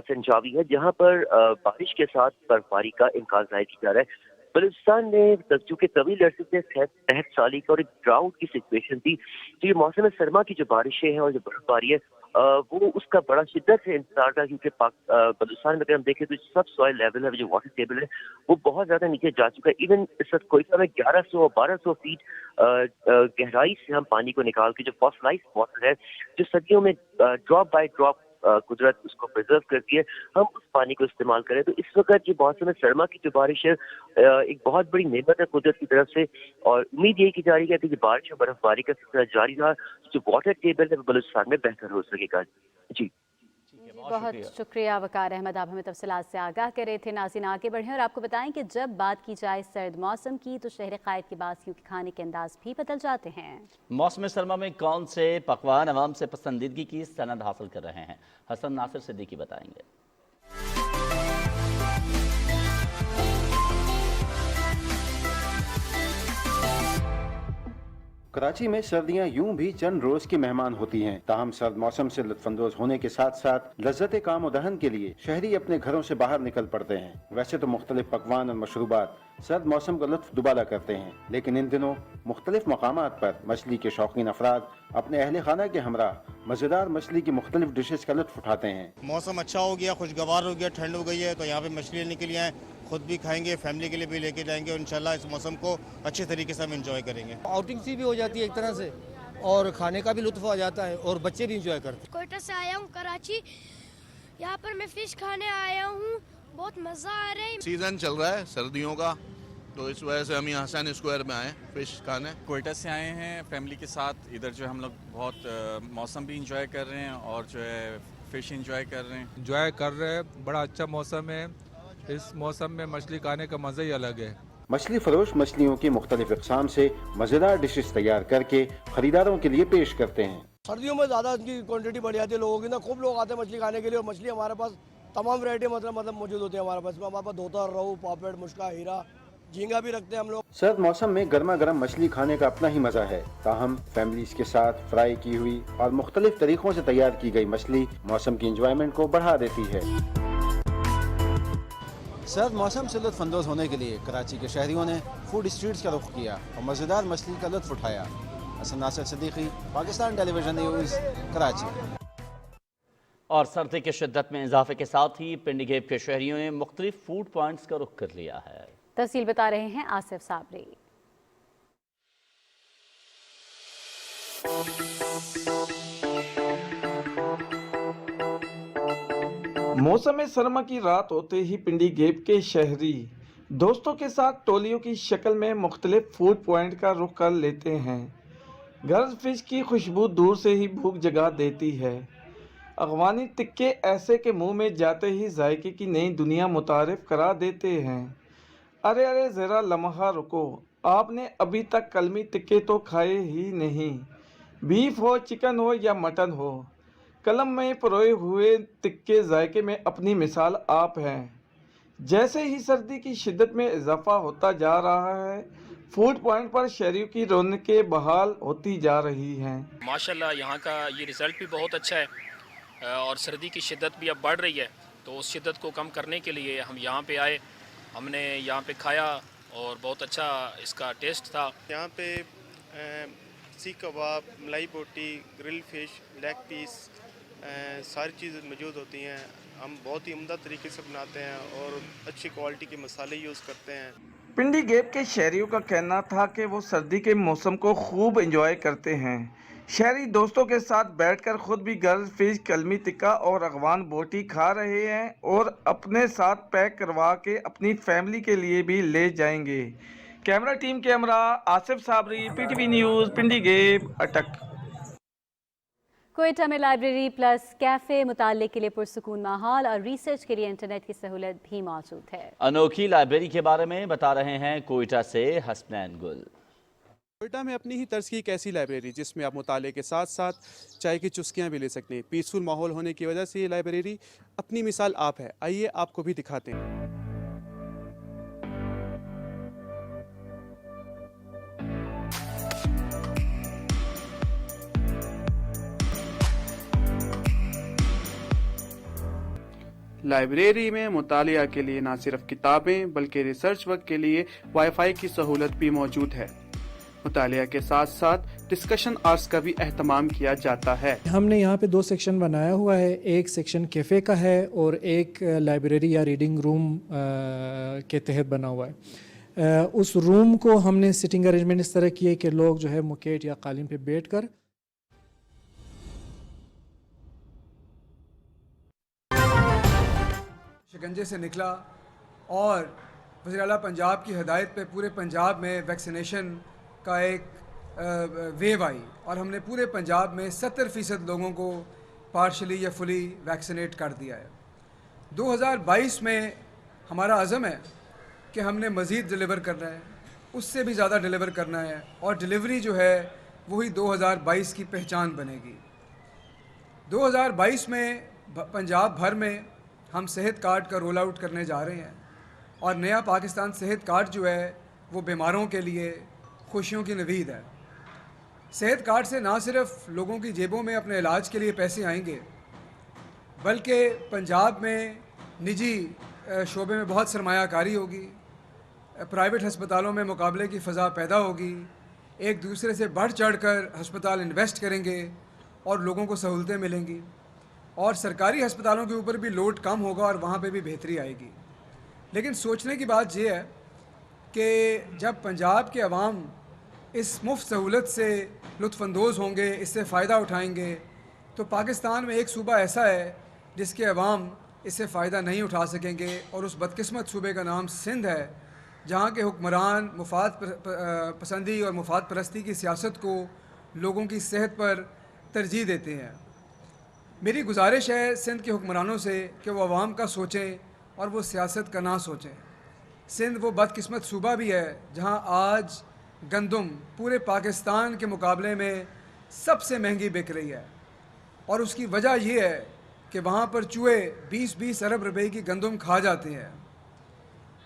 संजावी है, जहाँ पर बारिश के साथ बर्फबारी का इम्कान जाहिर किया जा रहा है। बलूचिस्तान में चूँकि तवील अरसे से तहत साली का और एक ड्राउट की सिचुएशन थी, तो ये मौसम सरमा की जो बारिशें हैं और जो बर्फबारी है वो उसका बड़ा शिद्दत से इंतजार था, क्योंकि बलूचिस्तान में अगर हम देखें तो सब सॉइल लेवल है, जो वाटर टेबल है वो बहुत ज़्यादा नीचे जा चुका है। इवन इस वक्त कोयटा में 1100 और 1200 फीट गहराई से हम पानी को निकाल के जो फॉस्फलाइज वाटर है, जो सदियों में ड्रॉप बाय ड्रॉप कुदरत उसको प्रिजर्व करती है, हम उस पानी को इस्तेमाल करें। तो इस वक्त ये मौसम सरमा की जो बारिश है एक बहुत बड़ी नेमत है कुदरत की तरफ से और उम्मीद यही की जा रही है कि बारिश और बर्फबारी का सिलसिला जारी रहा, जो वाटर टेबल है बलूचिस्तान में बेहतर हो सकेगा। जी बहुत शुक्रिया वक़ार अहमद, आप हमें तफसीलात से आगाह कर रहे थे। नाज़रीन, आगे बढ़ें और आपको बताएं कि जब बात की जाए सर्द मौसम की तो शहर क़ायद की बासियों के खाने के अंदाज भी बदल जाते हैं। मौसम सरमा में कौन से पकवान अवाम से पसंदीदगी की सनद हासिल कर रहे हैं, हसन नासिर सिद्दीकी बताएंगे। कराची में सर्दियां यूं भी चंद रोज की मेहमान होती हैं, ताहम सर्द मौसम से लुत्फानंदोज होने के साथ साथ लज्जत काम दहन के लिए शहरी अपने घरों से बाहर निकल पड़ते हैं। वैसे तो मुख्तलिफ पकवान और मशरूबात सर्द मौसम का लुत्फ दुबाला करते हैं, लेकिन इन दिनों मुख्तलिफ मकामात पर मछली के शौकीन अफराद अपने अहले खाना के हमरा मज़ेदार मछली की मुख्तलिफ डिशेज का लुत्फ उठाते हैं। मौसम अच्छा हो गया, खुशगवार हो गया, ठंड हो गई है तो यहाँ पे मछली लेने के लिए आए, खुद भी खाएंगे, फैमिली के लिए भी लेके जाएंगे और इंशाल्लाह इस मौसम को अच्छे तरीके से हम एंजॉय करेंगे। आउटिंग सी भी हो जाती है एक तरह से और खाने का भी लुत्फ आ जाता है और बच्चे भी इंजॉय करते हैं। कोयटा से आया हूँ कराची, यहाँ पर मैं फिश खाने आया हूँ, बहुत मज़ा आ रहा है। सीज़न चल रहा है सर्दियों का, तो इस वजह से हम यहाँ हसन स्क्वायर में आए फिश खाने। कोयटा से आए हैं फैमिली के साथ, इधर जो हम लोग बहुत मौसम भी इंजॉय कर रहे हैं और जो है फिश इंजॉय कर रहे हैं। इंजॉय कर रहे हैं, बड़ा अच्छा मौसम है, इस मौसम में मछली खाने का मज़ा ही अलग है। मछली फरोश मछलियों की मुख्तलिफ इक़साम से मज़ेदार डिशेस तैयार करके खरीदारों के लिए पेश करते हैं। सर्दियों में ज़्यादा इनकी क्वांटिटी बढ़ जाती है लोगों की ना, खूब लोग आते हैं मछली खाने के लिए और मछली हमारे पास तमाम वैरायटी मतलब मौजूद होती है हमारे पास धोता, रोहू, पापलेट, मुश्का, हीरा, झींगा भी रखते हैं हम लोग। सर्द मौसम में गर्मा गर्म मछली खाने का अपना ही मजा है, ताहम फैमिलीज के साथ फ्राई की हुई और मुख्तलिफ तरीकों से तैयार की गई मछली मौसम की इंजॉयमेंट को बढ़ा देती है। सर्द मौसम से लुत्फ अंदोज होने के लिए कराची के शहरियों ने फूड स्ट्रीट्स का रुख किया और मज़ेदार मछली का लुत्फ उठाया। Hasan Nasir Siddiqui, Pakistan television news, Karachi. और सर्दी की शिद्दत में इजाफे के साथ ही पिंडी गेप के शहरियों ने मुख्तलिफ फूड पॉइंट्स का रुख कर लिया है। तफसील बता रहे हैं आसिफ साबरी। मौसम सरमा की रात होते ही पिंडी गेप के शहरी दोस्तों के साथ टोलियों की शक्ल में मुख्तलिफ फूड पॉइंट का रुख कर लेते हैं। गर्म फिश की खुशबू दूर से ही भूख जगा देती है। अफगानी टिक्के ऐसे के मुंह में जाते ही जायके की नई दुनिया मुतारिफ करा देते हैं। अरे अरे ज़रा लम्हा रुको, आपने अभी तक कलमी टिक्के तो खाए ही नहीं। बीफ हो, चिकन हो या मटन हो, कलम में परोए हुए टिक्के जायके में अपनी मिसाल आप हैं। जैसे ही सर्दी की शिद्दत में इजाफा होता जा रहा है, फूड पॉइंट पर शहरियों की रौनकें बहाल होती जा रही हैं। माशाल्लाह यहाँ का ये रिज़ल्ट भी बहुत अच्छा है और सर्दी की शिद्दत भी अब बढ़ रही है, तो उस शिद्दत को कम करने के लिए हम यहाँ पे आए। हमने यहाँ पे खाया और बहुत अच्छा इसका टेस्ट था। यहाँ पे सीख कबाब, मलाई बोटी, ग्रिल फिश, लेग पीस, सारी चीज़ें मौजूद होती हैं। हम बहुत ही उम्दा तरीके से बनाते हैं और अच्छी क्वालिटी के मसाले यूज़ करते हैं। पिंडी गेप के शहरियों का कहना था कि वो सर्दी के मौसम को खूब एंजॉय करते हैं। शहरी दोस्तों के साथ बैठकर खुद भी गर्म फिश, कलमी टिक्का और अगवान बोटी खा रहे हैं और अपने साथ पैक करवा के अपनी फैमिली के लिए भी ले जाएंगे। कैमरा टीम के हमरा आसिफ साबरी, पीटीवी न्यूज़, पिंडी गेप, अटक। कोयटा में लाइब्रेरी प्लस कैफ़े, मुताले के लिए पुरसुकून माहौल और रिसर्च के लिए इंटरनेट की सहूलत भी मौजूद है। अनोखी लाइब्रेरी के बारे में बता रहे हैं कोयटा से हसनैन गुल। कोयटा में अपनी ही तर्ज की एक ऐसी लाइब्रेरी जिसमें आप मुताले के साथ साथ चाय की चुस्कियाँ भी ले सकते हैं। पीसफुल माहौल होने की वजह से ये लाइब्रेरी अपनी मिसाल आप है। आइए आपको भी दिखाते हैं। लाइब्रेरी में मुतालिया के लिए न सिर्फ किताबें बल्कि रिसर्च वर्क के लिए वाईफाई की सहूलत भी मौजूद है। मुतालिया के साथ साथ डिस्कशन आवर्स का भी एहतमाम किया जाता है। हमने यहाँ पे 2 सेक्शन बनाया हुआ है, एक सेक्शन कैफ़े का है और एक लाइब्रेरी या रीडिंग रूम के तहत बना हुआ है। उस रूम को हमने सिटिंग अरेंजमेंट इस तरह की है कि लोग जो है मुकेट या कालीन पे बैठकर शिकंजे से निकला और वज़ीर आला पंजाब की हदायत पे पूरे पंजाब में वैक्सीनेशन का एक वेव आई और हमने पूरे पंजाब में 70% लोगों को पार्शली या फुली वैक्सीनेट कर दिया है। 2022 में हमारा अज़म है कि हमने मज़ीद डिलीवर करना है, उससे भी ज़्यादा डिलीवर करना है और डिलीवरी जो है वही 2022 की पहचान बनेगी। 2022 में पंजाब भर में हम सेहत कार्ड का रोल आउट करने जा रहे हैं और नया पाकिस्तान सेहत कार्ड जो है वो बीमारों के लिए खुशियों की नवीद है। सेहत कार्ड से ना सिर्फ लोगों की जेबों में अपने इलाज के लिए पैसे आएंगे बल्कि पंजाब में निजी शोबे में बहुत सरमायाकारी होगी, प्राइवेट हस्पतालों में मुकाबले की फ़ज़ा पैदा होगी, एक दूसरे से बढ़ चढ़ कर हस्पताल इन्वेस्ट करेंगे और लोगों को सहूलतें मिलेंगी और सरकारी हस्पतालों के ऊपर भी लोड कम होगा और वहाँ पे भी बेहतरी आएगी। لیکن سوچنے کی بات یہ ہے کہ جب پنجاب کے عوام اس مفت سہولت سے لطف اندوز ہوں گے، اس سے فائدہ اٹھائیں گے، تو پاکستان میں ایک صوبہ ایسا ہے جس کے عوام اس سے فائدہ نہیں اٹھا سکیں گے، اور اس بدقسمت صوبے کا نام سندھ ہے، جہاں کے حکمران مفاد پسندی اور مفاد پرستی کی سیاست کو لوگوں کی صحت پر ترجیح دیتے ہیں۔ میری گزارش ہے سندھ کے حکمرانوں سے کہ وہ عوام کا سوچیں اور وہ سیاست کا نہ سوچیں۔ سندھ وہ بدقسمت صوبہ بھی ہے جہاں آج گندم پورے پاکستان کے مقابلے میں سب سے مہنگی بک رہی ہے، اور اس کی وجہ یہ ہے کہ وہاں پر چوہے 20-20 ارب روپے کی گندم کھا جاتے ہیں۔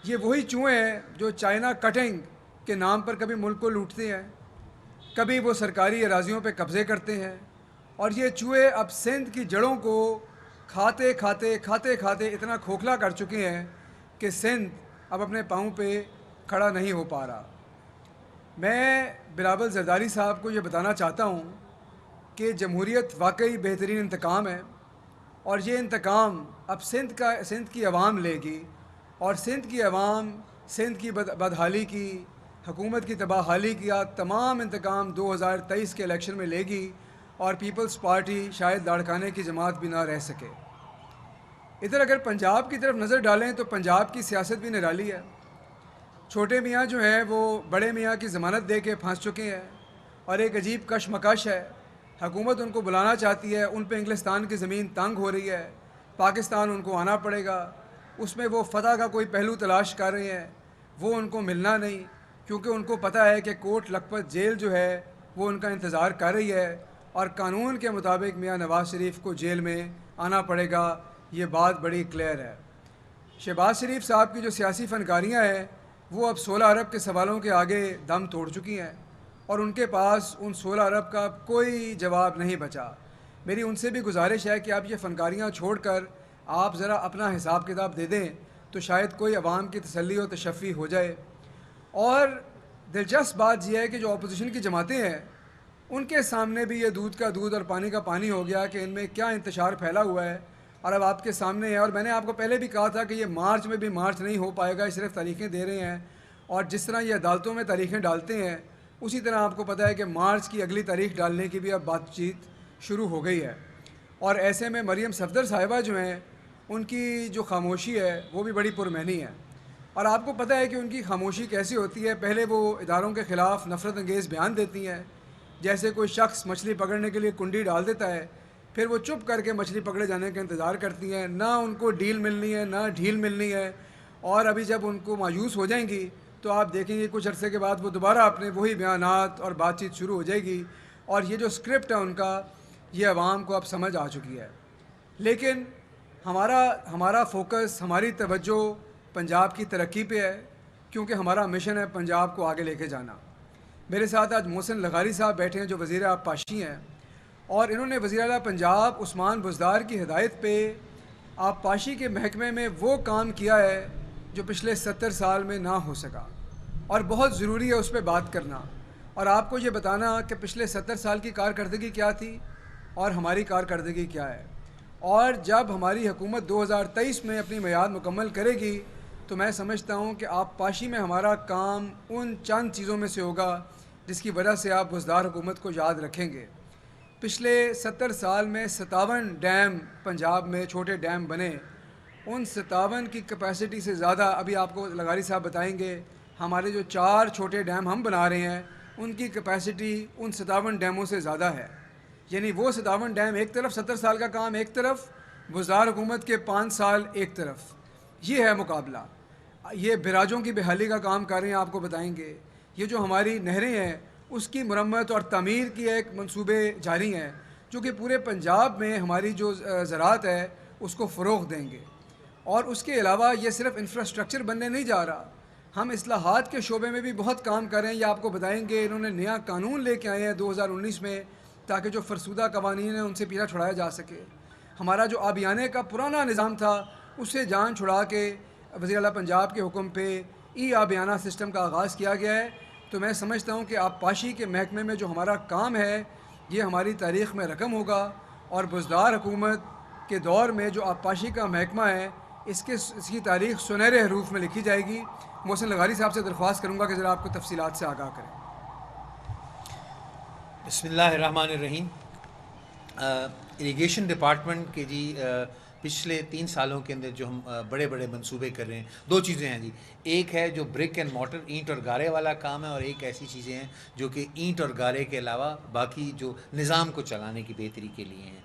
یہ وہی چوہے ہیں جو چائنا کٹنگ کے نام پر کبھی ملک کو لوٹتے ہیں، کبھی وہ سرکاری اراضیوں پہ قبضے کرتے ہیں، اور یہ چوہے اب سندھ کی جڑوں کو کھاتے کھاتے اتنا کھوکھلا کر چکے ہیں کہ سندھ اب اپنے پاؤں پہ کھڑا نہیں ہو پا رہا۔ میں بلاول زرداری صاحب کو یہ بتانا چاہتا ہوں کہ جمہوریت واقعی بہترین انتقام ہے، اور یہ انتقام اب سندھ کی عوام لے گی، اور سندھ کی عوام سندھ کی بدحالی کی، حکومت کی تباہ حالی کا تمام انتقام 2023 کے الیکشن میں لے گی، اور پیپلز پارٹی شاید لاڑکانے کی جماعت بھی نہ رہ سکے۔ ادھر اگر پنجاب کی طرف نظر ڈالیں تو پنجاب کی سیاست بھی نرالی ہے۔ چھوٹے میاں جو ہیں وہ بڑے میاں کی ضمانت دے کے پھنس چکے ہیں، اور ایک عجیب کشمکش ہے۔ حکومت ان کو بلانا چاہتی ہے، ان پہ انگلستان کی زمین تنگ ہو رہی ہے، پاکستان ان کو آنا پڑے گا، اس میں وہ فتح کا کوئی پہلو تلاش کر رہے ہیں، وہ ان کو ملنا نہیں، کیونکہ ان کو پتہ ہے کہ کوٹ لکھپت جیل جو ہے وہ ان کا انتظار کر رہی ہے، اور قانون کے مطابق میاں نواز شریف کو جیل میں آنا پڑے گا۔ یہ بات بڑی کلیئر ہے۔ شہباز شریف صاحب کی جو سیاسی فنکاریاں ہیں وہ اب 16 ارب کے سوالوں کے آگے دم توڑ چکی ہیں، اور ان کے پاس ان 16 ارب کا کوئی جواب نہیں بچا۔ میری ان سے بھی گزارش ہے کہ آپ یہ فنکاریاں چھوڑ کر آپ ذرا اپنا حساب کتاب دے دیں تو شاید کوئی عوام کی تسلی و تشفی ہو جائے۔ اور دلچسپ بات یہ ہے کہ جو اپوزیشن کی جماعتیں ہیں ان کے سامنے بھی یہ دودھ کا دودھ اور پانی کا پانی ہو گیا کہ ان میں کیا انتشار پھیلا ہوا ہے، اور اب آپ کے سامنے ہے۔ اور میں نے آپ کو پہلے بھی کہا تھا کہ یہ مارچ میں بھی مارچ نہیں ہو پائے گا، یہ صرف تاریخیں دے رہے ہیں، اور جس طرح یہ عدالتوں میں تاریخیں ڈالتے ہیں اسی طرح آپ کو پتہ ہے کہ مارچ کی اگلی تاریخ ڈالنے کی بھی اب بات چیت شروع ہو گئی ہے۔ اور ایسے میں مریم صفدر صاحبہ جو ہیں ان کی جو خاموشی ہے وہ بھی بڑی پرمعنی ہے، اور آپ کو پتہ ہے کہ ان کی خاموشی کیسی ہوتی ہے۔ پہلے وہ اداروں کے خلاف نفرت انگیز بیان دیتی ہیں، جیسے کوئی شخص مچھلی پکڑنے کے لیے کنڈی ڈال دیتا ہے، پھر وہ چپ کر کے مچھلی پکڑے جانے کا انتظار کرتی ہیں، نہ ان کو ڈیل ملنی ہے نہ ڈھیل ملنی ہے، اور ابھی جب ان کو مایوس ہو جائیں گی تو آپ دیکھیں گے کچھ عرصے کے بعد وہ دوبارہ اپنے وہی بیانات اور بات چیت شروع ہو جائے گی، اور یہ جو اسکرپٹ ہے ان کا یہ عوام کو اب سمجھ آ چکی ہے۔ لیکن ہمارا فوکس، ہماری توجہ پنجاب کی ترقی پہ ہے، کیونکہ ہمارا مشن ہے پنجاب کو آگے لے کے جانا۔ میرے ساتھ آج محسن لغاری صاحب بیٹھے ہیں جو وزیر آبپاشی ہیں، اور انہوں نے وزیر اعلیٰ پنجاب عثمان بزدار کی ہدایت پہ آبپاشی کے محکمے میں وہ کام کیا ہے جو پچھلے 70 سال میں نہ ہو سکا، اور بہت ضروری ہے اس پہ بات کرنا، اور آپ کو یہ بتانا کہ پچھلے 70 سال کی کارکردگی کیا تھی اور ہماری کارکردگی کیا ہے۔ اور جب ہماری حکومت 2023 میں اپنی میعاد مکمل کرے گی تو میں سمجھتا ہوں کہ آبپاشی میں ہمارا کام ان چند چیزوں میں سے ہوگا جس کی وجہ سے آپ بزدار حکومت کو یاد رکھیں گے۔ پچھلے 70 سال میں 57 ڈیم پنجاب میں چھوٹے ڈیم بنے، ان 57 کی کیپیسٹی سے زیادہ ابھی آپ کو لغاری صاحب بتائیں گے، ہمارے جو 4 چھوٹے ڈیم ہم بنا رہے ہیں ان کی کیپیسٹی ان 57 ڈیموں سے زیادہ ہے۔ یعنی وہ 57 ڈیم ایک طرف 70 سال کا کام ایک طرف، بزدار حکومت کے 5 سال ایک طرف، یہ ہے مقابلہ۔ یہ براجوں کی بحالی کا کام کر رہے ہیں، آپ کو بتائیں گے۔ یہ جو ہماری نہریں ہیں اس کی مرمت اور تعمیر کی ایک منصوبے جاری ہیں جو کہ پورے پنجاب میں ہماری جو زراعت ہے اس کو فروغ دیں گے۔ اور اس کے علاوہ یہ صرف انفراسٹرکچر بننے نہیں جا رہا، ہم اصلاحات کے شعبے میں بھی بہت کام کر رہے ہیں۔ یہ آپ کو بتائیں گے انہوں نے نیا قانون لے کے آئے ہیں 2019 میں تاکہ جو فرسودہ قوانین ہیں ان سے پیچھا چھڑایا جا سکے۔ ہمارا جو آبیانے کا پرانا نظام تھا اس سے جان چھڑا کے وزیر اعلیٰ پنجاب کے حکم پہ ای آبیانہ سسٹم کا آغاز کیا گیا ہے۔ تو میں سمجھتا ہوں کہ آبپاشی کے محکمے میں جو ہمارا کام ہے یہ ہماری تاریخ میں رقم ہوگا، اور بزدار حکومت کے دور میں جو آبپاشی کا محکمہ ہے اس کی تاریخ سنہرے حروف میں لکھی جائے گی. محسن لغاری صاحب سے درخواست کروں گا کہ ذرا آپ کو تفصیلات سے آگاہ کریں. بسم اللہ الرحمن الرحیم. اریگیشن ڈپارٹمنٹ کے جی پچھلے 3 سالوں کے اندر جو ہم بڑے بڑے منصوبے کر رہے ہیں, 2 چیزیں ہیں جی. ایک ہے جو برک اینڈ مارٹر, اینٹ اور گارے والا کام ہے, اور ایک ایسی چیزیں ہیں جو کہ اینٹ اور گارے کے علاوہ باقی جو نظام کو چلانے کی بہتری کے لیے ہیں.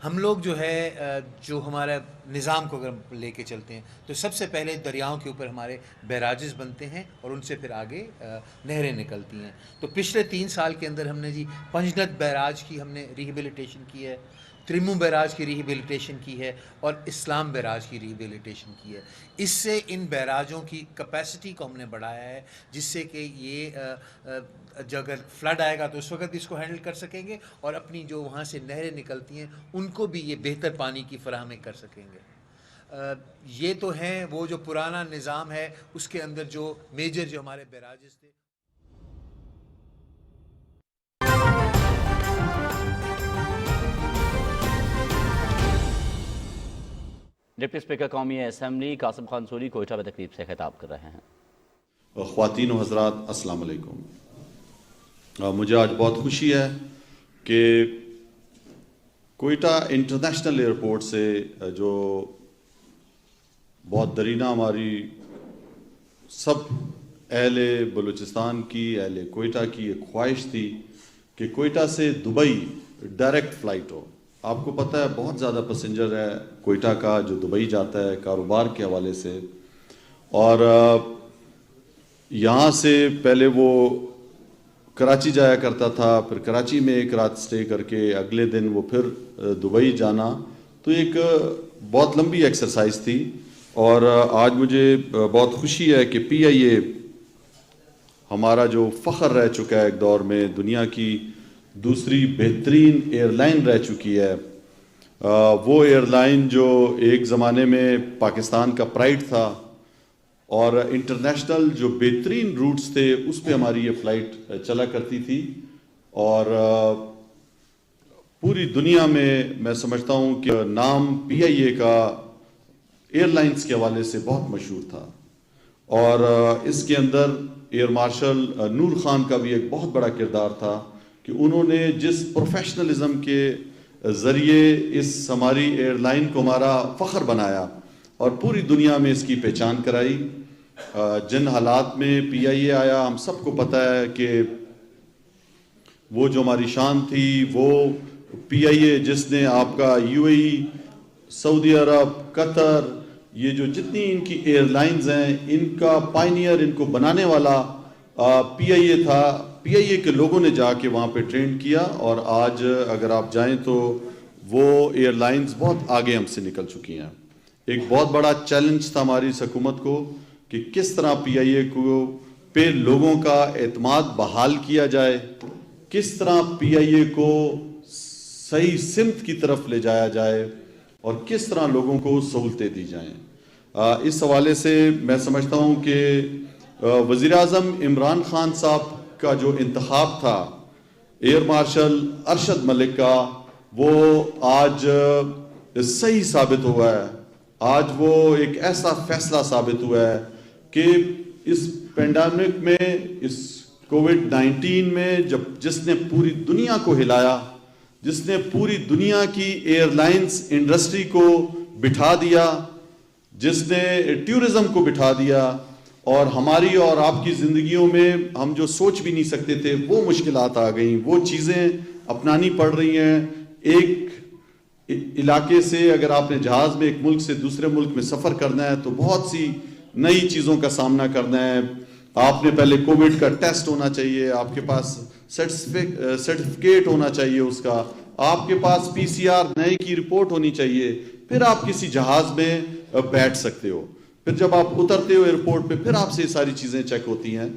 ہم لوگ جو ہے جو ہمارا نظام کو اگر لے کے چلتے ہیں تو سب سے پہلے دریاؤں کے اوپر ہمارے بیراجز بنتے ہیں اور ان سے پھر آگے نہریں نکلتی ہیں. تو پچھلے 3 سال کے اندر ہم نے جی پنجنت بیراج کی ہم نے ریہیبلیٹیشن کی ہے, تریمو بیراج کی ریہیبلیٹیشن کی ہے, اور اسلام بیراج کی ریہیبلیٹیشن کی ہے. اس سے ان بیراجوں کی کیپیسٹی کو ہم نے بڑھایا ہے, جس سے کہ یہ جو اگر فلڈ آئے گا تو اس وقت بھی اس کو ہینڈل کر سکیں گے, اور اپنی جو وہاں سے نہریں نکلتی ہیں ان کو بھی یہ بہتر پانی کی فراہمی کر سکیں گے. یہ تو ہیں وہ جو پرانا نظام ہے, اس کے اندر جو میجر جو ہمارے بیراجز تھے. ڈپٹی اسپیکر قومی اسمبلی قاسم خان سوری کوئٹہ میں تقریب سے خطاب کر رہے ہیں. خواتین و حضرات السلام علیکم. مجھے آج بہت خوشی ہے کہ کوئٹہ انٹرنیشنل ایئرپورٹ سے جو بہت درینہ ہماری سب اہل بلوچستان کی, اہل کوئٹہ کی ایک خواہش تھی کہ کوئٹہ سے دبئی ڈائریکٹ فلائٹ ہو. آپ کو پتہ ہے بہت زیادہ پیسنجر ہے کوئٹہ کا جو دبئی جاتا ہے کاروبار کے حوالے سے, اور یہاں سے پہلے وہ کراچی جایا کرتا تھا, پھر کراچی میں ایک رات سٹے کر کے اگلے دن وہ پھر دبئی جانا. تو ایک بہت لمبی ایکسرسائز تھی, اور آج مجھے بہت خوشی ہے کہ پی آئی اے ہمارا جو فخر رہ چکا ہے ایک دور میں, دنیا کی دوسری بہترین ایئر لائن رہ چکی ہے. وہ ایئر لائن جو ایک زمانے میں پاکستان کا پرائڈ تھا, اور انٹرنیشنل جو بہترین روٹس تھے اس پہ ہماری یہ فلائٹ چلا کرتی تھی, اور پوری دنیا میں سمجھتا ہوں کہ نام پی آئی اے کا ایئر لائنز کے حوالے سے بہت مشہور تھا. اور اس کے اندر ایئر مارشل نور خان کا بھی ایک بہت بڑا کردار تھا کہ انہوں نے جس پروفیشنلزم کے ذریعے اس ہماری ایئر لائن کو ہمارا فخر بنایا اور پوری دنیا میں اس کی پہچان کرائی. جن حالات میں پی آئی اے آیا ہم سب کو پتہ ہے کہ وہ جو ہماری شان تھی, وہ پی آئی اے جس نے آپ کا یو اے ای, سعودی عرب, قطر, یہ جو جتنی ان کی ایئر لائنز ہیں ان کا پائنیئر, ان کو بنانے والا پی آئی اے تھا. پی آئی اے کے لوگوں نے جا کے وہاں پہ ٹرین کیا, اور آج اگر آپ جائیں تو وہ ایئر لائنز بہت آگے ہم سے نکل چکی ہیں. ایک بہت بڑا چیلنج تھا ہماری اس حکومت کو کہ کس طرح پی آئی اے کو پہ لوگوں کا اعتماد بحال کیا جائے, کس طرح پی آئی اے کو صحیح سمت کی طرف لے جایا جائے, اور کس طرح لوگوں کو سہولتیں دی جائیں. اس حوالے سے میں سمجھتا ہوں کہ وزیر اعظم عمران خان صاحب کا جو انتخاب تھا ایئر مارشل ارشد ملک کا, وہ آج صحیح ثابت ہوا ہے. آج وہ ایک ایسا فیصلہ ثابت ہوا ہے کہ اس پینڈیمک میں, اس کووڈ-19 میں جس نے پوری دنیا کو ہلایا, جس نے پوری دنیا کی ایئر لائنز انڈسٹری کو بٹھا دیا, جس نے ٹورزم کو بٹھا دیا, اور ہماری اور آپ کی زندگیوں میں ہم جو سوچ بھی نہیں سکتے تھے وہ مشکلات آ گئیں, وہ چیزیں اپنانی پڑ رہی ہیں. ایک علاقے سے اگر آپ نے جہاز میں ایک ملک سے دوسرے ملک میں سفر کرنا ہے تو بہت سی نئی چیزوں کا سامنا کرنا ہے. آپ نے پہلے کووڈ کا ٹیسٹ ہونا چاہیے, آپ کے پاس سرٹیفکیٹ ہونا چاہیے اس کا, آپ کے پاس پی سی آر نئے کی رپورٹ ہونی چاہیے, پھر آپ کسی جہاز میں بیٹھ سکتے ہو. پھر جب آپ اترتے ہو ایئرپورٹ پہ پھر آپ سے یہ ساری چیزیں چیک ہوتی ہیں.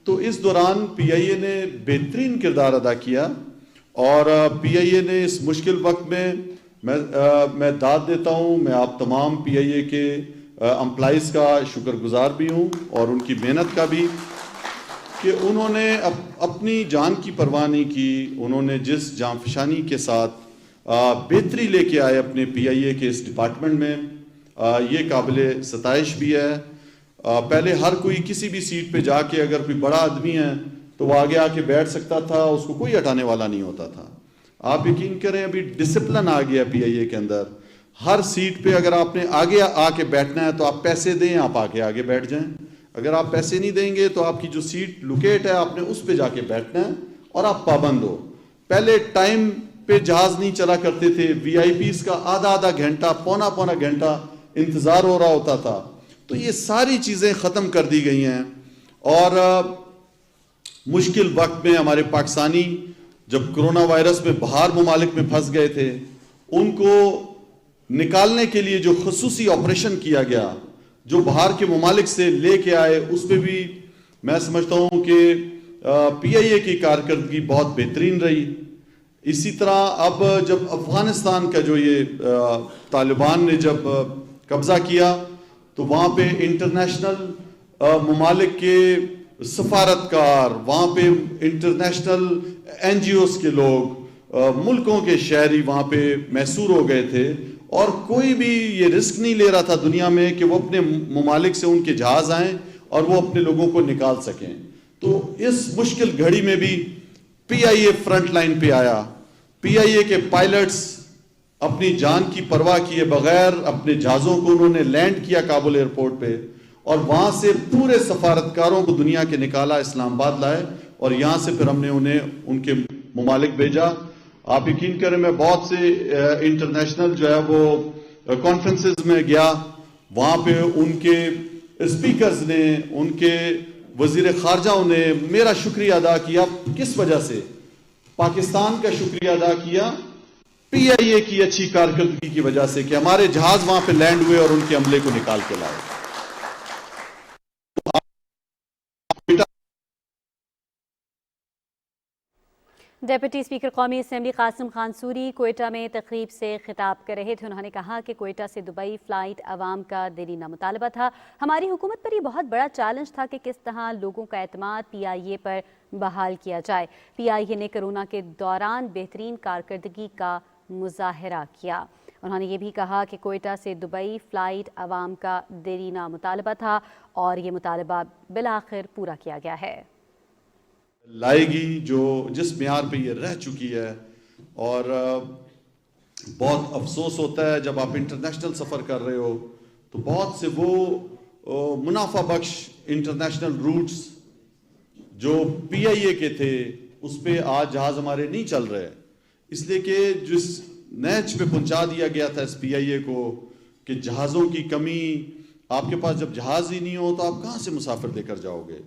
تو اس دوران پی آئی اے نے بہترین کردار ادا کیا, اور پی آئی اے نے اس مشکل وقت میں میں داد دیتا ہوں. میں آپ تمام پی آئی اے کے امپلائیز کا شکر گزار بھی ہوں, اور ان کی محنت کا بھی, کہ انہوں نے اپنی جان کی پرواہ نہیں کی. انہوں نے جس جاں فشانی کے ساتھ بہتری لے کے آئے اپنے پی آئی اے کے اس ڈپارٹمنٹ میں, یہ قابل ستائش بھی ہے. پہلے ہر کوئی کسی بھی سیٹ پہ جا کے اگر کوئی بڑا آدمی ہے تو وہ آگے آ کے بیٹھ سکتا تھا, اس کو کوئی ہٹانے والا نہیں ہوتا تھا. آپ یقین کریں ابھی ڈسپلن آ گیا پی آئی اے کے اندر. ہر سیٹ پہ اگر آپ نے آگے آ کے بیٹھنا ہے تو آپ پیسے دیں, آپ آ کے آگے بیٹھ جائیں. اگر آپ پیسے نہیں دیں گے تو آپ کی جو سیٹ لوکیٹ ہے آپ نے اس پہ جا کے بیٹھنا ہے اور آپ پابند ہو. پہلے ٹائم پہ جہاز نہیں چلا کرتے تھے, وی آئی پیز کا آدھا گھنٹہ پونا گھنٹہ انتظار ہو رہا ہوتا تھا. تو یہ ساری چیزیں ختم کر دی گئی ہیں. اور مشکل وقت میں ہمارے پاکستانی جب کرونا وائرس میں باہر ممالک میں پھنس گئے تھے, ان کو نکالنے کے لیے جو خصوصی آپریشن کیا گیا, جو باہر کے ممالک سے لے کے آئے, اس پہ بھی میں سمجھتا ہوں کہ پی آئی اے کی کارکردگی بہت بہترین رہی. اسی طرح اب جب افغانستان کا جو یہ طالبان نے جب قبضہ کیا تو وہاں پہ انٹرنیشنل ممالک کے سفارتکار, وہاں پہ انٹرنیشنل این جی اوز کے لوگ, ملکوں کے شہری وہاں پہ محصور ہو گئے تھے, اور کوئی بھی یہ رسک نہیں لے رہا تھا دنیا میں کہ وہ اپنے ممالک سے ان کے جہاز آئیں اور وہ اپنے لوگوں کو نکال سکیں. تو اس مشکل گھڑی میں بھی پی آئی اے فرنٹ لائن پہ آیا. پی آئی اے کے پائلٹس اپنی جان کی پرواہ کیے بغیر اپنے جہازوں کو انہوں نے لینڈ کیا کابل ایئرپورٹ پہ, اور وہاں سے پورے سفارتکاروں کو دنیا کے نکالا, اسلام آباد لائے, اور یہاں سے پھر ہم نے انہیں ان کے ممالک بھیجا. آپ یقین کریں میں بہت سے انٹرنیشنل جو ہے وہ کانفرنسز میں گیا, وہاں پہ ان کے اسپیکرز نے, ان کے وزیر خارجہ نے میرا شکریہ ادا کیا. کس وجہ سے؟ پاکستان کا شکریہ ادا کیا پی آئی اے کی اچھی کارکردگی کی وجہ سے, کہ ہمارے جہاز وہاں پہ لینڈ ہوئے اور ان کے عملے کو نکال کے لائے. ڈپٹی اسپیکر قومی اسمبلی قاسم خان سوری کوئٹہ میں تقریب سے خطاب کر رہے تھے. انہوں نے کہا کہ کوئٹہ سے دبئی فلائٹ عوام کا دیرینہ مطالبہ تھا. ہماری حکومت پر یہ بہت بڑا چیلنج تھا کہ کس طرح لوگوں کا اعتماد پی آئی اے پر بحال کیا جائے. پی آئی اے نے کرونا کے دوران بہترین کارکردگی کا مظاہرہ کیا. انہوں نے یہ بھی کہا کہ کوئٹہ سے دبئی فلائٹ عوام کا دیرینہ مطالبہ تھا اور یہ مطالبہ بالآخر پورا کیا گیا ہے. لائے گی جو جس معیار پہ یہ رہ چکی ہے. اور بہت افسوس ہوتا ہے جب آپ انٹرنیشنل سفر کر رہے ہو تو بہت سے وہ منافع بخش انٹرنیشنل روٹس جو پی آئی اے کے تھے اس پہ آج جہاز ہمارے نہیں چل رہے, اس لیے کہ جس نیچ پہ پہنچا دیا گیا تھا اس پی آئی اے کو کہ جہازوں کی کمی, آپ کے پاس جب جہاز ہی نہیں ہو تو آپ کہاں سے مسافر لے کر جاؤ گے.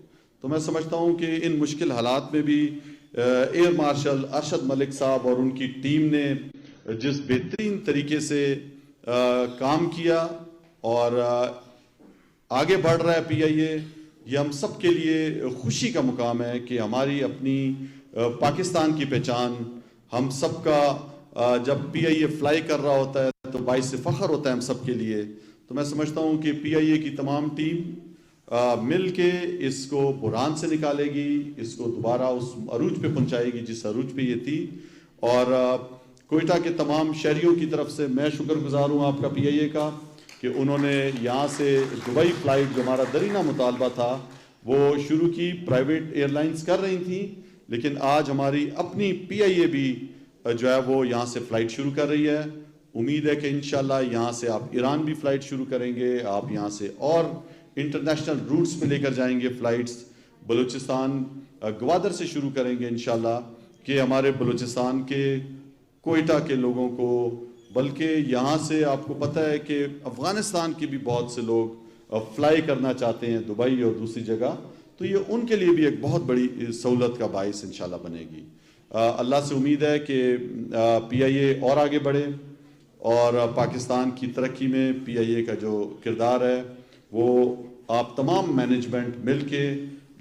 تو میں سمجھتا ہوں کہ ان مشکل حالات میں بھی ایئر مارشل ارشد ملک صاحب اور ان کی ٹیم نے جس بہترین طریقے سے کام کیا اور آگے بڑھ رہا ہے پی آئی اے, یہ ہم سب کے لیے خوشی کا مقام ہے کہ ہماری اپنی پاکستان کی پہچان ہم سب کا جب پی آئی اے فلائی کر رہا ہوتا ہے تو باعث فخر ہوتا ہے ہم سب کے لیے. تو میں سمجھتا ہوں کہ پی آئی اے کی تمام ٹیم مل کے اس کو بحران سے نکالے گی, اس کو دوبارہ اس عروج پہ پہنچائے گی جس عروج پہ یہ تھی. اور کوئٹہ کے تمام شہریوں کی طرف سے میں شکر گزار ہوں آپ کا پی آئی اے کا کہ انہوں نے یہاں سے دبئی فلائٹ جو ہمارا دیرینہ مطالبہ تھا وہ شروع کی. پرائیویٹ ایئر لائنز کر رہی تھیں لیکن آج ہماری اپنی پی آئی اے بھی جو ہے وہ یہاں سے فلائٹ شروع کر رہی ہے. امید ہے کہ انشاءاللہ یہاں سے آپ ایران بھی فلائٹ شروع کریں گے, آپ یہاں سے اور انٹرنیشنل روٹس پہ لے کر جائیں گے فلائٹس. بلوچستان گوادر سے شروع کریں گے انشاءاللہ کہ ہمارے بلوچستان کے کوئٹہ کے لوگوں کو, بلکہ یہاں سے آپ کو پتہ ہے کہ افغانستان کے بھی بہت سے لوگ فلائی کرنا چاہتے ہیں دبئی اور دوسری جگہ, تو یہ ان کے لیے بھی ایک بہت بڑی سہولت کا باعث انشاءاللہ بنے گی. اللہ سے امید ہے کہ پی آئی اے اور آگے بڑھے اور پاکستان کی ترقی میں پی آئی اے کا جو کردار ہے وہ آپ تمام مینجمنٹ مل کے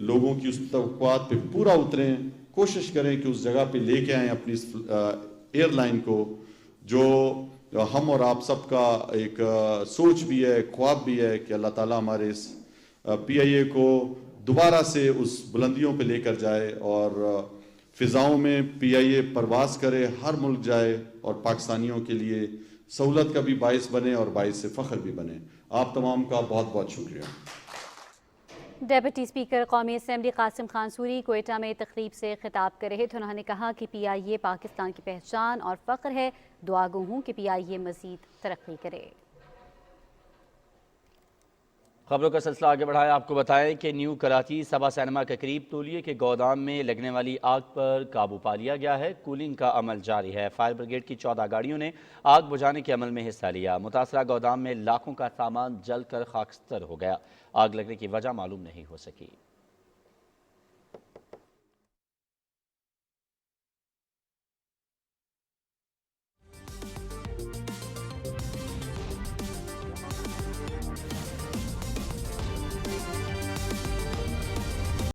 لوگوں کی اس توقعات پہ پورا اتریں, کوشش کریں کہ اس جگہ پہ لے کے آئیں اپنی ایئر لائن کو جو ہم اور آپ سب کا ایک سوچ بھی ہے, خواب بھی ہے کہ اللہ تعالیٰ ہمارے اس پی آئی اے کو دوبارہ سے اس بلندیوں پہ لے کر جائے اور فضاؤں میں پی آئی اے پرواز کرے, ہر ملک جائے اور پاکستانیوں کے لیے सहूलत का भी बाइस बने और बाइस से फ़ख्र भी बने। आप तमाम का बहुत बहुत शुक्रिया। डेप्यूटी स्पीकर कौमी असम्बली कासिम खान सूरी कोयटा में तकरीब से खिताब कर रहे थे। उन्होंने कहा कि PIA पाकिस्तान की पहचान और फ़ख्र है। दुआ गो हूँ कि PIA मज़ीद तरक्की करे। खबरों का सिलसिला आगे बढ़ाया, आपको बताएं कि न्यू कराची सबा सिनेमा के करीब तौलिए के गोदाम में लगने वाली आग पर काबू पा लिया गया है। कूलिंग का अमल जारी है। फायर ब्रिगेड की 14 गाड़ियों ने आग बुझाने के अमल में हिस्सा लिया। मुतासरा गोदाम में लाखों का सामान जलकर खाकस्तर हो गया। आग लगने की वजह मालूम नहीं हो सकी।